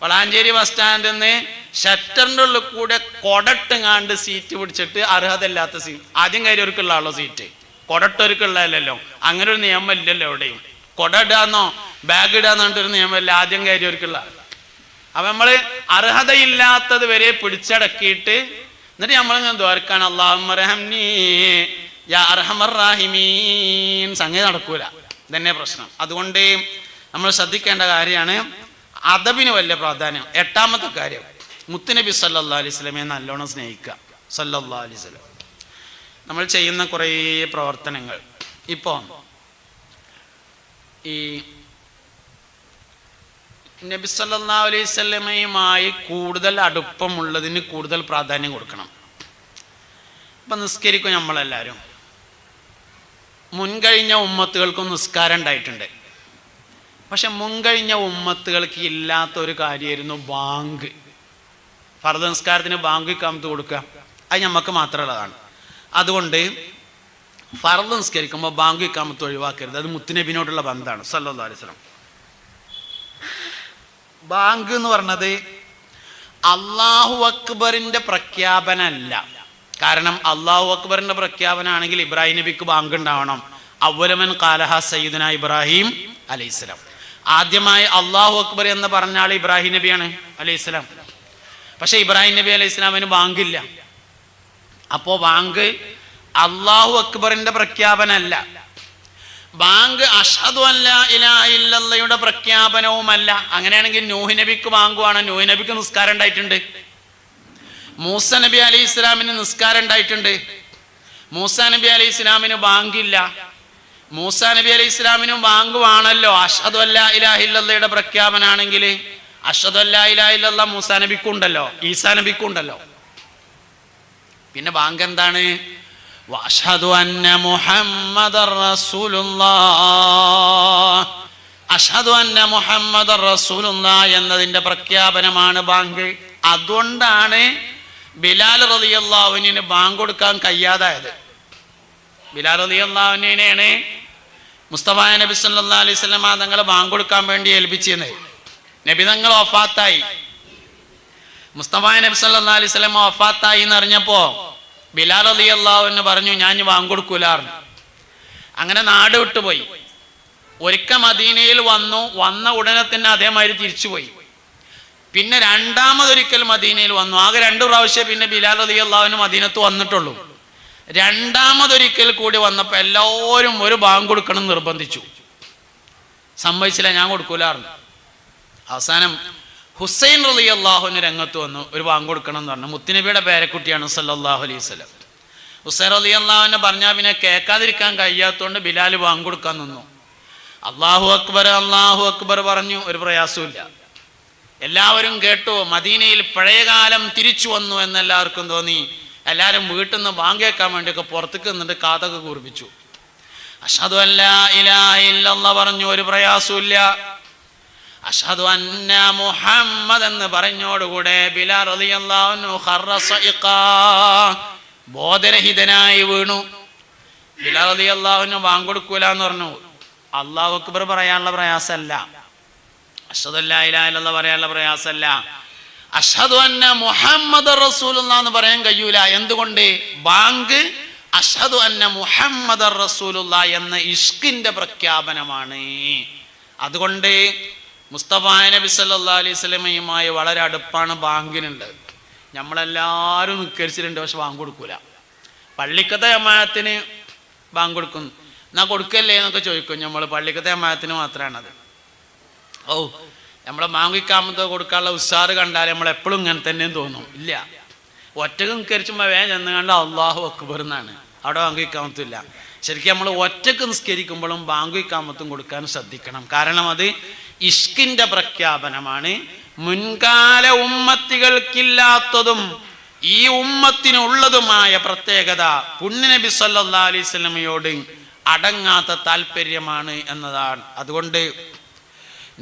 A: വളാഞ്ചേരി ബസ് സ്റ്റാൻഡിൽ നിന്ന് ഷട്ടറിൻ്റെ ഉള്ളിൽ കൂടെ കൊടട്ടുങ്ങാണ്ട് സീറ്റ് പിടിച്ചിട്ട് അർഹതയില്ലാത്ത സീറ്റ് ആദ്യം കയറിയവർക്കുള്ള ആളോ സീറ്റ്, കൊടട്ടവർക്കുള്ളതല്ലോ. അങ്ങനെ ഒരു നിയമം ഇല്ലല്ലോ എവിടെയും. കൊട ഇടാന്നോ ബാഗ് ഇടാന്ന് പറഞ്ഞിട്ടൊരു നിയമമല്ല ആദ്യം കയറിയവർക്കുള്ള. അപ്പൊ നമ്മള് അർഹതയില്ലാത്തത് വരെ പിടിച്ചടക്കിയിട്ട് എന്നിട്ട് നമ്മളിങ്ങനെ ദ്വാരക്കാൻ അല്ലാഹുമ്മർഹംനീ യാ അർഹമർ റാഹിമീൻ സംഗതി നടക്കൂല. ഇതന്നെ പ്രശ്നം. അതുകൊണ്ട് നമ്മൾ ശ്രദ്ധിക്കേണ്ട കാര്യമാണ് അദബിന് വലിയ പ്രാധാന്യം. എട്ടാമത്തെ കാര്യം, മുത്തുനബി സല്ലല്ലാഹു അലൈഹി വസല്ലമയെ നല്ലോണം സ്നേഹിക്കുക. സല്ലല്ലാഹു അലൈഹി വസല്ലം നമ്മൾ ചെയ്യുന്ന കുറേ പ്രവർത്തനങ്ങൾ ഇപ്പോൾ ഈ നബി സല്ലല്ലാഹു അലൈഹി വസല്ലമയുമായി കൂടുതൽ അടുപ്പമുള്ളതിന് കൂടുതൽ പ്രാധാന്യം കൊടുക്കണം. ഇപ്പം നിസ്കരിക്കും നമ്മളെല്ലാവരും. മുൻകഴിഞ്ഞ ഉമ്മത്തുകൾക്കും നിസ്കാരം ഉണ്ടായിട്ടുണ്ട്. പക്ഷെ മുൻകഴിഞ്ഞ ഉമ്മത്തുകൾക്ക് ഇല്ലാത്ത ഒരു കാര്യമായിരുന്നു ബാങ്ക്. ഫർദ് നിസ്കാരത്തിന് ബാങ്ക് ഇഖാമത്ത് കൊടുക്കുക, അത് നമുക്ക് മാത്രമുള്ളതാണ്. അതുകൊണ്ട് ഫർദ് നിസ്കരിക്കുമ്പോൾ ബാങ്ക് ഇഖാമത്ത് ഒഴിവാക്കരുത്. അത് മുത്തുനബിനോടുള്ള ബന്ധമാണ് സല്ലല്ലാഹു അലൈഹി വസല്ലം. ബാങ്ക് എന്ന് പറഞ്ഞത് അല്ലാഹു അക്ബറിന്റെ പ്രഖ്യാപനമല്ല. കാരണം അല്ലാഹു അക്ബറിന്റെ പ്രഖ്യാപനമാണെങ്കിൽ ഇബ്രാഹിം നബിക്ക് ബാങ്ക് ഉണ്ടാവണം. അവ്വലമൻ ഖാലഹ സയ്യിദുന ഇബ്രാഹിം അലൈഹിസ്സലാം. ആദ്യമായി അല്ലാഹു അക്ബർ എന്ന് പറഞ്ഞ ആൾ ഇബ്രാഹിം നബിയാണ് അലൈഹിസ്സലാം. പക്ഷെ ഇബ്രാഹിം നബി അലൈഹി ഇസ്ലാമിന് ബാങ്കില്ല. അപ്പോ ബാങ്ക് അല്ലാഹു അക്ബറിന്റെ പ്രഖ്യാപനമല്ല. ബാങ്ക് അഷ്ഹദു അല്ലാ ഇലാഹ ഇല്ലല്ലാഹയുടെ പ്രഖ്യാപനവുമല്ല. അങ്ങനെയാണെങ്കിൽ നൂഹ് നബിക്ക് ബാങ്കുമാണ്. നൂഹ് നബിക്ക് നിസ്കാരം ഉണ്ടായിട്ടുണ്ട്. മൂസ നബി അലൈഹി ഇസ്ലാമിന് നിസ്കാരം ഉണ്ടായിട്ടുണ്ട്. മൂസ നബി അലൈഹി ഇസ്ലാമിന് ബാങ്കില്ല. മൂസ നബി അലൈഹി ഇസ്ലാമിനും ബാങ്കുവാണല്ലോ. അഷ്ഹദു അല്ലാ ഇലാഹ ഇല്ലല്ലാഹയുടെ പ്രഖ്യാപനാണെങ്കിൽ അഷ്ഹദു അല്ലാ ഇലാഹ ഇല്ലല്ലാഹ് മൂസ നബിക്കും ഉണ്ടല്ലോ, ഈസാ നബിക്കും ഉണ്ടല്ലോ. പിന്നെ ബാങ്ക് എന്താണ്? വഅഷ്ഹദു അന്ന മുഹമ്മദർ റസൂലുള്ളാഹ്. അഷ്ഹദു അന്ന മുഹമ്മദർ റസൂലുള്ളാഹ് എന്നതിന്റെ പ്രഖ്യാപനമാണ് ബാങ്ക്. അതുകൊണ്ടാണ് ബിലാൽ റളിയല്ലാഹു അൻഹുവിന് ബാങ്ക് കൊടുക്കാൻ കഴിയാതായത്. ബിലാൽ റളിയല്ലാഹു അൻഹുവിനെയാണ് മുസ്തഫ നബി സല്ലല്ലാഹു അലൈഹി വസല്ലം തങ്ങൾ ബാങ്ക് കൊടുക്കാൻ വേണ്ടി ഏൽപ്പിച്ചിരുന്നത്. നബി തങ്ങൾ വഫാത്തായി. മുസ്തഫ നബി സല്ലല്ലാഹു അലൈഹി വസല്ലം വഫാത്തായി എന്ന് അറിഞ്ഞപ്പോ ബിലാൽ റളിയല്ലാഹു അൻഹു പറഞ്ഞു, ഞാൻ ബാങ്ക് കൊടുക്കൂലാർന്നു. അങ്ങനെ നാട് വിട്ടുപോയി. ഒരിക്കൽ മദീനയിൽ വന്ന ഉടനെ തന്നെ അതേമാതിരി തിരിച്ചുപോയി. പിന്നെ രണ്ടാമതൊരിക്കൽ മദീനയിൽ വന്നു. ആകെ 2 പ്രാവശ്യം പിന്നെ ബിലാൽ റളിയല്ലാഹു അൻഹു മദീനത്ത് വന്നിട്ടുള്ളൂ. രണ്ടാമതൊരിക്കൽ കൂടി വന്നപ്പോൾ എല്ലാവരും ഒരു ബാങ്ക് കൊടുക്കണം നിർബന്ധിച്ചു. സമ്മതിച്ചില്ല, ഞാൻ കൊടുക്കൂലായിരുന്നു. അവസാനം ഹുസൈൻ റളിയല്ലാഹുവിന് രംഗത്ത് വന്നു, ഒരു ബാങ്ക് കൊടുക്കണം എന്ന് പറഞ്ഞു. മുത്തുനബിയുടെ പേരക്കുട്ടിയാണ് സല്ലല്ലാഹു അലൈഹി വസല്ലം. ഹുസൈൻ റളിയല്ലാഹുവിനെ പറഞ്ഞാൽ പിന്നെ കേൾക്കാതിരിക്കാൻ കഴിയാത്തതുകൊണ്ട് ബിലാൽ ബാങ്ക് കൊടുക്കാൻ നിന്നു. അല്ലാഹു അക്ബർ പറഞ്ഞു, ഒരു പ്രയാസമില്ല. എല്ലാവരും കേട്ടു. മദീനയിൽ പഴയകാലം തിരിച്ചു വന്നു എന്നെല്ലാവർക്കും തോന്നി. എല്ലാവരും വീട്ടിൽ നിന്ന് ബാങ്ക് കേൾക്കാൻ വേണ്ടിയൊക്കെ പുറത്തേക്ക് നിന്നിട്ട് കാതൊക്കെ കൂർപ്പിച്ചു. അഷ്ഹദു അല്ലാ ഇലാഹ ഇല്ലല്ലാഹ് പറഞ്ഞു, ഒരു പ്രയാസമില്ല. അഷ്ഹദു അന്ന മുഹമ്മദ് എന്ന് പറഞ്ഞോടുകൂടെ ബിലാൽ റളിയല്ലാഹു അൻഹു ഖറ സഇഖാ, ബോധരഹിതനായി വീണു. ബിലാൽ റളിയല്ലാഹു അൻഹു ബാങ്ക് കൊടുക്കൂല എന്ന് പറഞ്ഞു. അല്ലാഹു അക്ബർ പറയാനുള്ള പ്രയാസമല്ല, അഷ്ഹദു അല്ലാ ഇലാഹ ഇല്ലല്ലാഹ് പറയാനുള്ള പ്രയാസമല്ല, അഷ്ഹദു അന്ന മുഹമ്മദ് റസൂലുള്ളാഹ് എന്ന് പറയാൻ കഴിയൂല. എന്തുകൊണ്ട്? ബാങ്ക് അഷ്ഹദു അന്ന മുഹമ്മദ് റസൂലുള്ളാഹ് എന്ന ഇഷ്കിന്റെ പ്രഖ്യാപനമാണ്. അതുകൊണ്ട് മുസ്തഫ നബി സല്ലല്ലാഹു അലൈഹി വസല്ലമയുമായി വളരെ അടുപ്പാണ് ബാങ്കിനുണ്ട്. നമ്മളെല്ലാവരും നിസ്കരിച്ചിട്ടുണ്ട്, പക്ഷെ ബാങ്ക് കൊടുക്കൂല. പള്ളിക്കത്തെ ജമാഅത്തിന് ബാങ്ക് കൊടുക്കും, എന്നാ കൊടുക്കല്ലേ എന്നൊക്കെ ചോദിക്കും. നമ്മൾ പള്ളിക്കത്തെ ജമാഅത്തിന് മാത്രമാണത്. ഓ, നമ്മളെ ബാങ്കിക്കാമത്തോ കൊടുക്കാനുള്ള ഉസ്സാറ് കണ്ടാൽ നമ്മളെപ്പോഴും ഇങ്ങനെ തന്നെ തോന്നും. ഇല്ല, ഒറ്റക്ക് നിസ്കരിച്ചുമ്പോൾ വേഗം ചെന്ന് കണ്ട അല്ലാഹു അക്ബർ എന്നാണ്, അവിടെ ബാങ്കിക്കാമത്തില്ല. ശരിക്കും നമ്മൾ ഒറ്റക്ക് നിസ്കരിക്കുമ്പോഴും ബാങ്കിക്കാമത്തും കൊടുക്കാൻ ശ്രദ്ധിക്കണം. കാരണം അത് ഇഷ്കിന്റെ പ്രഖ്യാപനമാണ്. മുൻകാല ഉമ്മത്തികൾക്കില്ലാത്തതും ഈ ഉമ്മത്തിനുള്ളതുമായ പ്രത്യേകത പുണ്യനബി സല്ലല്ലാഹു അലൈഹി വസല്ലമയോട് അടങ്ങാത്ത താല്പര്യമാണ് എന്നതാണ്. അതുകൊണ്ട്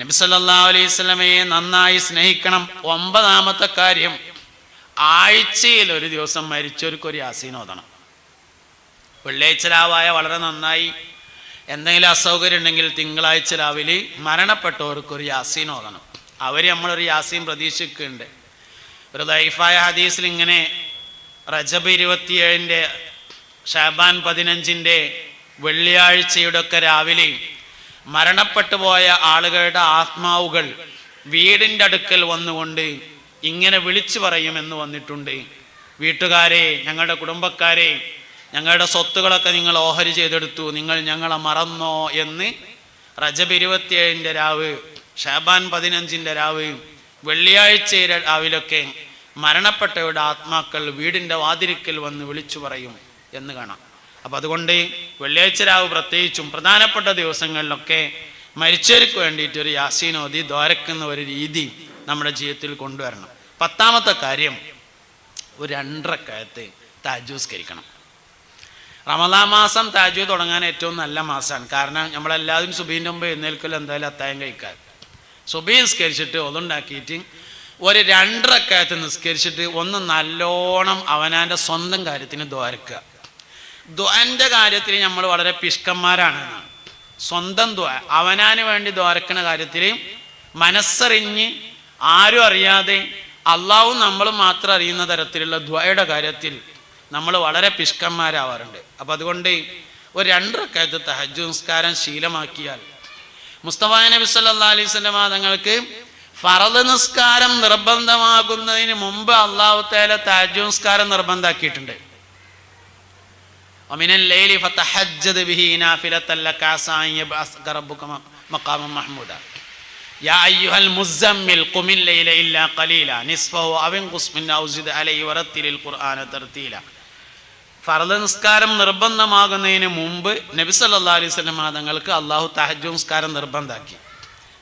A: നബി സല്ലല്ലാഹു അലൈഹി വസല്ലമയെ നന്നായി സ്നേഹിക്കണം. 9ാമത്തെ കാര്യം, ആഴ്ചയിൽ ഒരു ദിവസം മരിച്ചവർക്കൊരു യാസീൻ ഓതണം. വെള്ളിയാഴ്ച രാവായ വളരെ നന്നായി. എന്തെങ്കിലും അസൗകര്യം ഉണ്ടെങ്കിൽ തിങ്കളാഴ്ച രാവിലെ മരണപ്പെട്ടവർക്കൊരു യാസീൻ ഓതണം. അവർ നമ്മളൊരു യാസീൻ പ്രതീക്ഷിക്കുന്നുണ്ട്. ഒരു ദൈഫായ ഹദീസിൽ ഇങ്ങനെ റജബ് 27-ന്റെ ഷഅബാൻ 15-ന്റെ വെള്ളിയാഴ്ചയുടെ ഒക്കെ രാവിലെ മരണപ്പെട്ടു പോയ ആളുകളുടെ ആത്മാവുകൾ വീടിൻ്റെ അടുക്കൽ വന്നുകൊണ്ട് ഇങ്ങനെ വിളിച്ചു പറയുമെന്ന് വന്നിട്ടുണ്ട്. വീട്ടുകാരെ, ഞങ്ങളുടെ കുടുംബക്കാരെ, ഞങ്ങളുടെ സ്വത്തുകളൊക്കെ നിങ്ങൾ ഓഹരി ചെയ്തെടുത്തു, നിങ്ങൾ ഞങ്ങളെ മറന്നോ എന്ന് റജബ് 27-ന്റെ രാവ്, ഷഅബാൻ 15-ന്റെ രാവ്, വെള്ളിയാഴ്ച രാവിലൊക്കെ മരണപ്പെട്ടവരുടെ ആത്മാക്കൾ വീടിൻ്റെ വാതിൽക്കൽ വന്ന് വിളിച്ചു പറയും എന്ന് കാണാം. അപ്പം അതുകൊണ്ട് വെള്ളിയാഴ്ച രാവ് പ്രത്യേകിച്ചും പ്രധാനപ്പെട്ട ദിവസങ്ങളിലൊക്കെ മരിച്ചവർക്ക് വേണ്ടിയിട്ട് ഒരു യാസീൻ ഓതി ദ്വാരക്കുന്ന ഒരു രീതി നമ്മുടെ ജീവിതത്തിൽ കൊണ്ടുവരണം. 10ാമത്തെ കാര്യം, ഒരു 2 റക്അത്ത് തഹജ്ജുദ് നിസ്കരിക്കണം. റമദാൻ മാസം തഹജ്ജുദ് തുടങ്ങാൻ ഏറ്റവും നല്ല മാസമാണ്. കാരണം നമ്മളെല്ലാവരും സുബീൻ്റെ മുമ്പ് എഴുന്നേൽക്കലും എന്തായാലും അത്താഴം കഴിക്കാൻ. സുബഹി നിസ്കരിച്ചിട്ട് ഒതുണ്ടാക്കിയിട്ട് ഒരു 2 റക്അത്ത് നിസ്കരിച്ചിട്ട് ഒന്ന് നല്ലോണം അവനാൻ്റെ സ്വന്തം കാര്യത്തിന് ദ്വാരക്കുക. ദ്വാൻ്റെ കാര്യത്തിൽ നമ്മൾ വളരെ പിഷ്കന്മാരാണ്. സ്വന്തം ദ്വാ, അവനാന് വേണ്ടി ദ്വാരക്കുന്ന കാര്യത്തിൽ മനസ്സറിഞ്ഞ് ആരും അറിയാതെ അള്ളാഹും നമ്മളും മാത്രം അറിയുന്ന തരത്തിലുള്ള ദ്വായുടെ കാര്യത്തിൽ നമ്മൾ വളരെ പിഷ്കന്മാരാവാറുണ്ട്. അപ്പം അതുകൊണ്ട് ഒരു 2 റക്അത്ത് തഹജ്ജുദ് നിസ്കാരം ശീലമാക്കിയാൽ, മുസ്തഫ നബി സല്ലല്ലാഹു അലൈഹി വസല്ലം തങ്ങൾക്ക് ഫർദ് നിസ്കാരം നിർബന്ധമാകുന്നതിന് മുമ്പ് അല്ലാഹു തആല തഹജ്ജുദ് നിസ്കാരം നിർബന്ധമാക്കിയിട്ടുണ്ട്. വമിനൽ ലൈലി ഫതഹജ്ജദ് ബിഹി നാഫിലതൻ ലക അസാ അൻ യബ്അസക റബ്ബുക മഖാമൻ മഹ്മൂദ യാ അയ്യുഹൽ മുസമ്മിൽ ഖുമിൽ ലൈല ഇല്ലാ ഖലീല നിസ്ഫഹു അവ ഇൻഖുസ് മിൻഹു ഔ സിദ് അലൈഹി വറത്തിലിൽ ഖുർആന തർതീല. ഫർദ് നിസ്കാരം നിർബന്ധമാകുന്നതിന് മുമ്പ് നബി സല്ലല്ലാഹു അലൈഹി വസല്ലം തങ്ങൾക്ക് അല്ലാഹു തഹജ്ജുദ് നിസ്കാരം നിർബന്ധമാക്കി.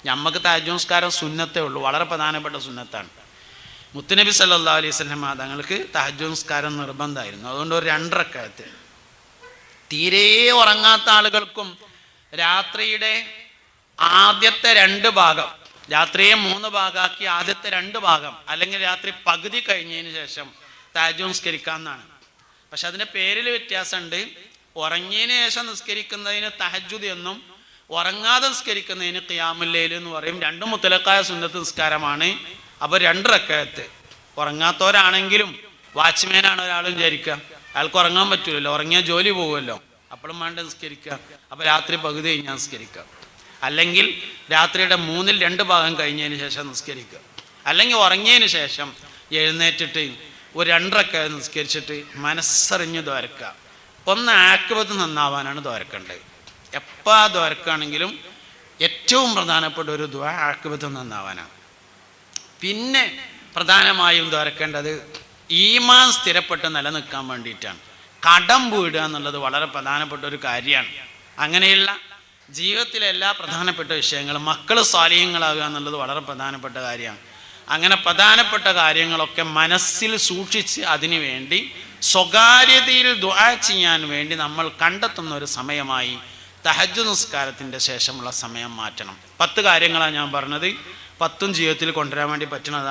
A: നമുക്ക് തഹജ്ജുദ് നിസ്കാരം സുന്നത്തേ ഉള്ളൂ, വളരെ പ്രധാനപ്പെട്ട സുന്നത്താണ്. മുത്തുനബി സല്ലല്ലാഹു അലൈഹി വസല്ലം തങ്ങൾക്ക് തഹജ്ജുദ് നിസ്കാരം നിർബന്ധമായിരുന്നു. അതുകൊണ്ട് ഒരു 2 റക്അത്ത്. തീരെ ഉറങ്ങാത്ത ആളുകൾക്കും രാത്രിയുടെ ആദ്യത്തെ 2 ഭാഗം, രാത്രിയെ 3 ഭാഗമാക്കി ആദ്യത്തെ 2 ഭാഗം അല്ലെങ്കിൽ രാത്രി പകുതി കഴിഞ്ഞതിന് ശേഷം തഹജ്ജുദ് നിസ്കരിക്കാമെന്നാണ്. പക്ഷെ അതിൻ്റെ പേരിൽ വ്യത്യാസമുണ്ട്. ഉറങ്ങിയതിന് ശേഷം നിസ്കരിക്കുന്നതിന് തഹജ്ജുദ് എന്നും ഉറങ്ങാതെ നിസ്കരിക്കുന്നതിന് ഖിയാമുൽ ലൈൽ എന്ന് പറയും. 2 മുത്തലക്കായ സുന്നത്ത് നിസ്കാരമാണ്. അപ്പോൾ 2 റക്അത്ത്. ഉറങ്ങാത്തവരാണെങ്കിലും വാച്ച്മാനാണ് ഒരാളും വിചാരിക്കുക, അയാൾക്ക് ഉറങ്ങാൻ പറ്റൂലല്ലോ, ഉറങ്ങിയാൽ ജോലി പോകുമല്ലോ, അപ്പോഴും വേണ്ട നിസ്കരിക്കുക. അപ്പോൾ രാത്രി പകുതി കഴിഞ്ഞാൽ നിസ്കരിക്കുക, അല്ലെങ്കിൽ രാത്രിയുടെ 2 ഭാഗം കഴിഞ്ഞതിന് ശേഷം നിസ്കരിക്കുക, അല്ലെങ്കിൽ ഉറങ്ങിയതിന് ശേഷം എഴുന്നേറ്റിട്ട് ഒരു 2 റക്അത്ത് നിസ്കരിച്ചിട്ട് മനസ്സറിഞ്ഞ് ദ്വാരക്കുക. ഒന്ന് ആക്ബത്ത് നന്നാവാനാണ് ദ്വാരക്കേണ്ടത്. എപ്പോൾ ദ്വാരക്കാണെങ്കിലും ഏറ്റവും പ്രധാനപ്പെട്ട ഒരു ദ്വാ ആക്ബത്ത് നന്നാവാനാണ്. പിന്നെ പ്രധാനമായും ദ്വാരക്കേണ്ടത് ഈമാൻ സ്ഥിരപ്പെട്ട് നിലനിൽക്കാൻ വേണ്ടിയിട്ടാണ്. കടം വീടുക എന്നുള്ളത് വളരെ പ്രധാനപ്പെട്ട ഒരു കാര്യമാണ്. അങ്ങനെയുള്ള ജീവിതത്തിലെ എല്ലാ പ്രധാനപ്പെട്ട വിഷയങ്ങളും മക്കൾ സ്വാലിഹ്യങ്ങളാകുക എന്നുള്ളത് വളരെ പ്രധാനപ്പെട്ട കാര്യമാണ്. അങ്ങനെ പ്രധാനപ്പെട്ട കാര്യങ്ങളൊക്കെ മനസ്സിൽ സൂക്ഷിച്ച് അതിനു വേണ്ടി സ്വകാര്യതയിൽ ദുആ ചെയ്യാൻ വേണ്ടി നമ്മൾ കണ്ടെത്തുന്ന ഒരു സമയമായി തഹജ്ജുദ് നിസ്കാരത്തിൻ്റെ ശേഷമുള്ള സമയം മാറ്റണം. 10 കാര്യങ്ങളാണ് ഞാൻ പറഞ്ഞത്. 10ഉം ജീവിതത്തിൽ കൊണ്ടുവരാൻ വേണ്ടി പറ്റുന്നതാണ്.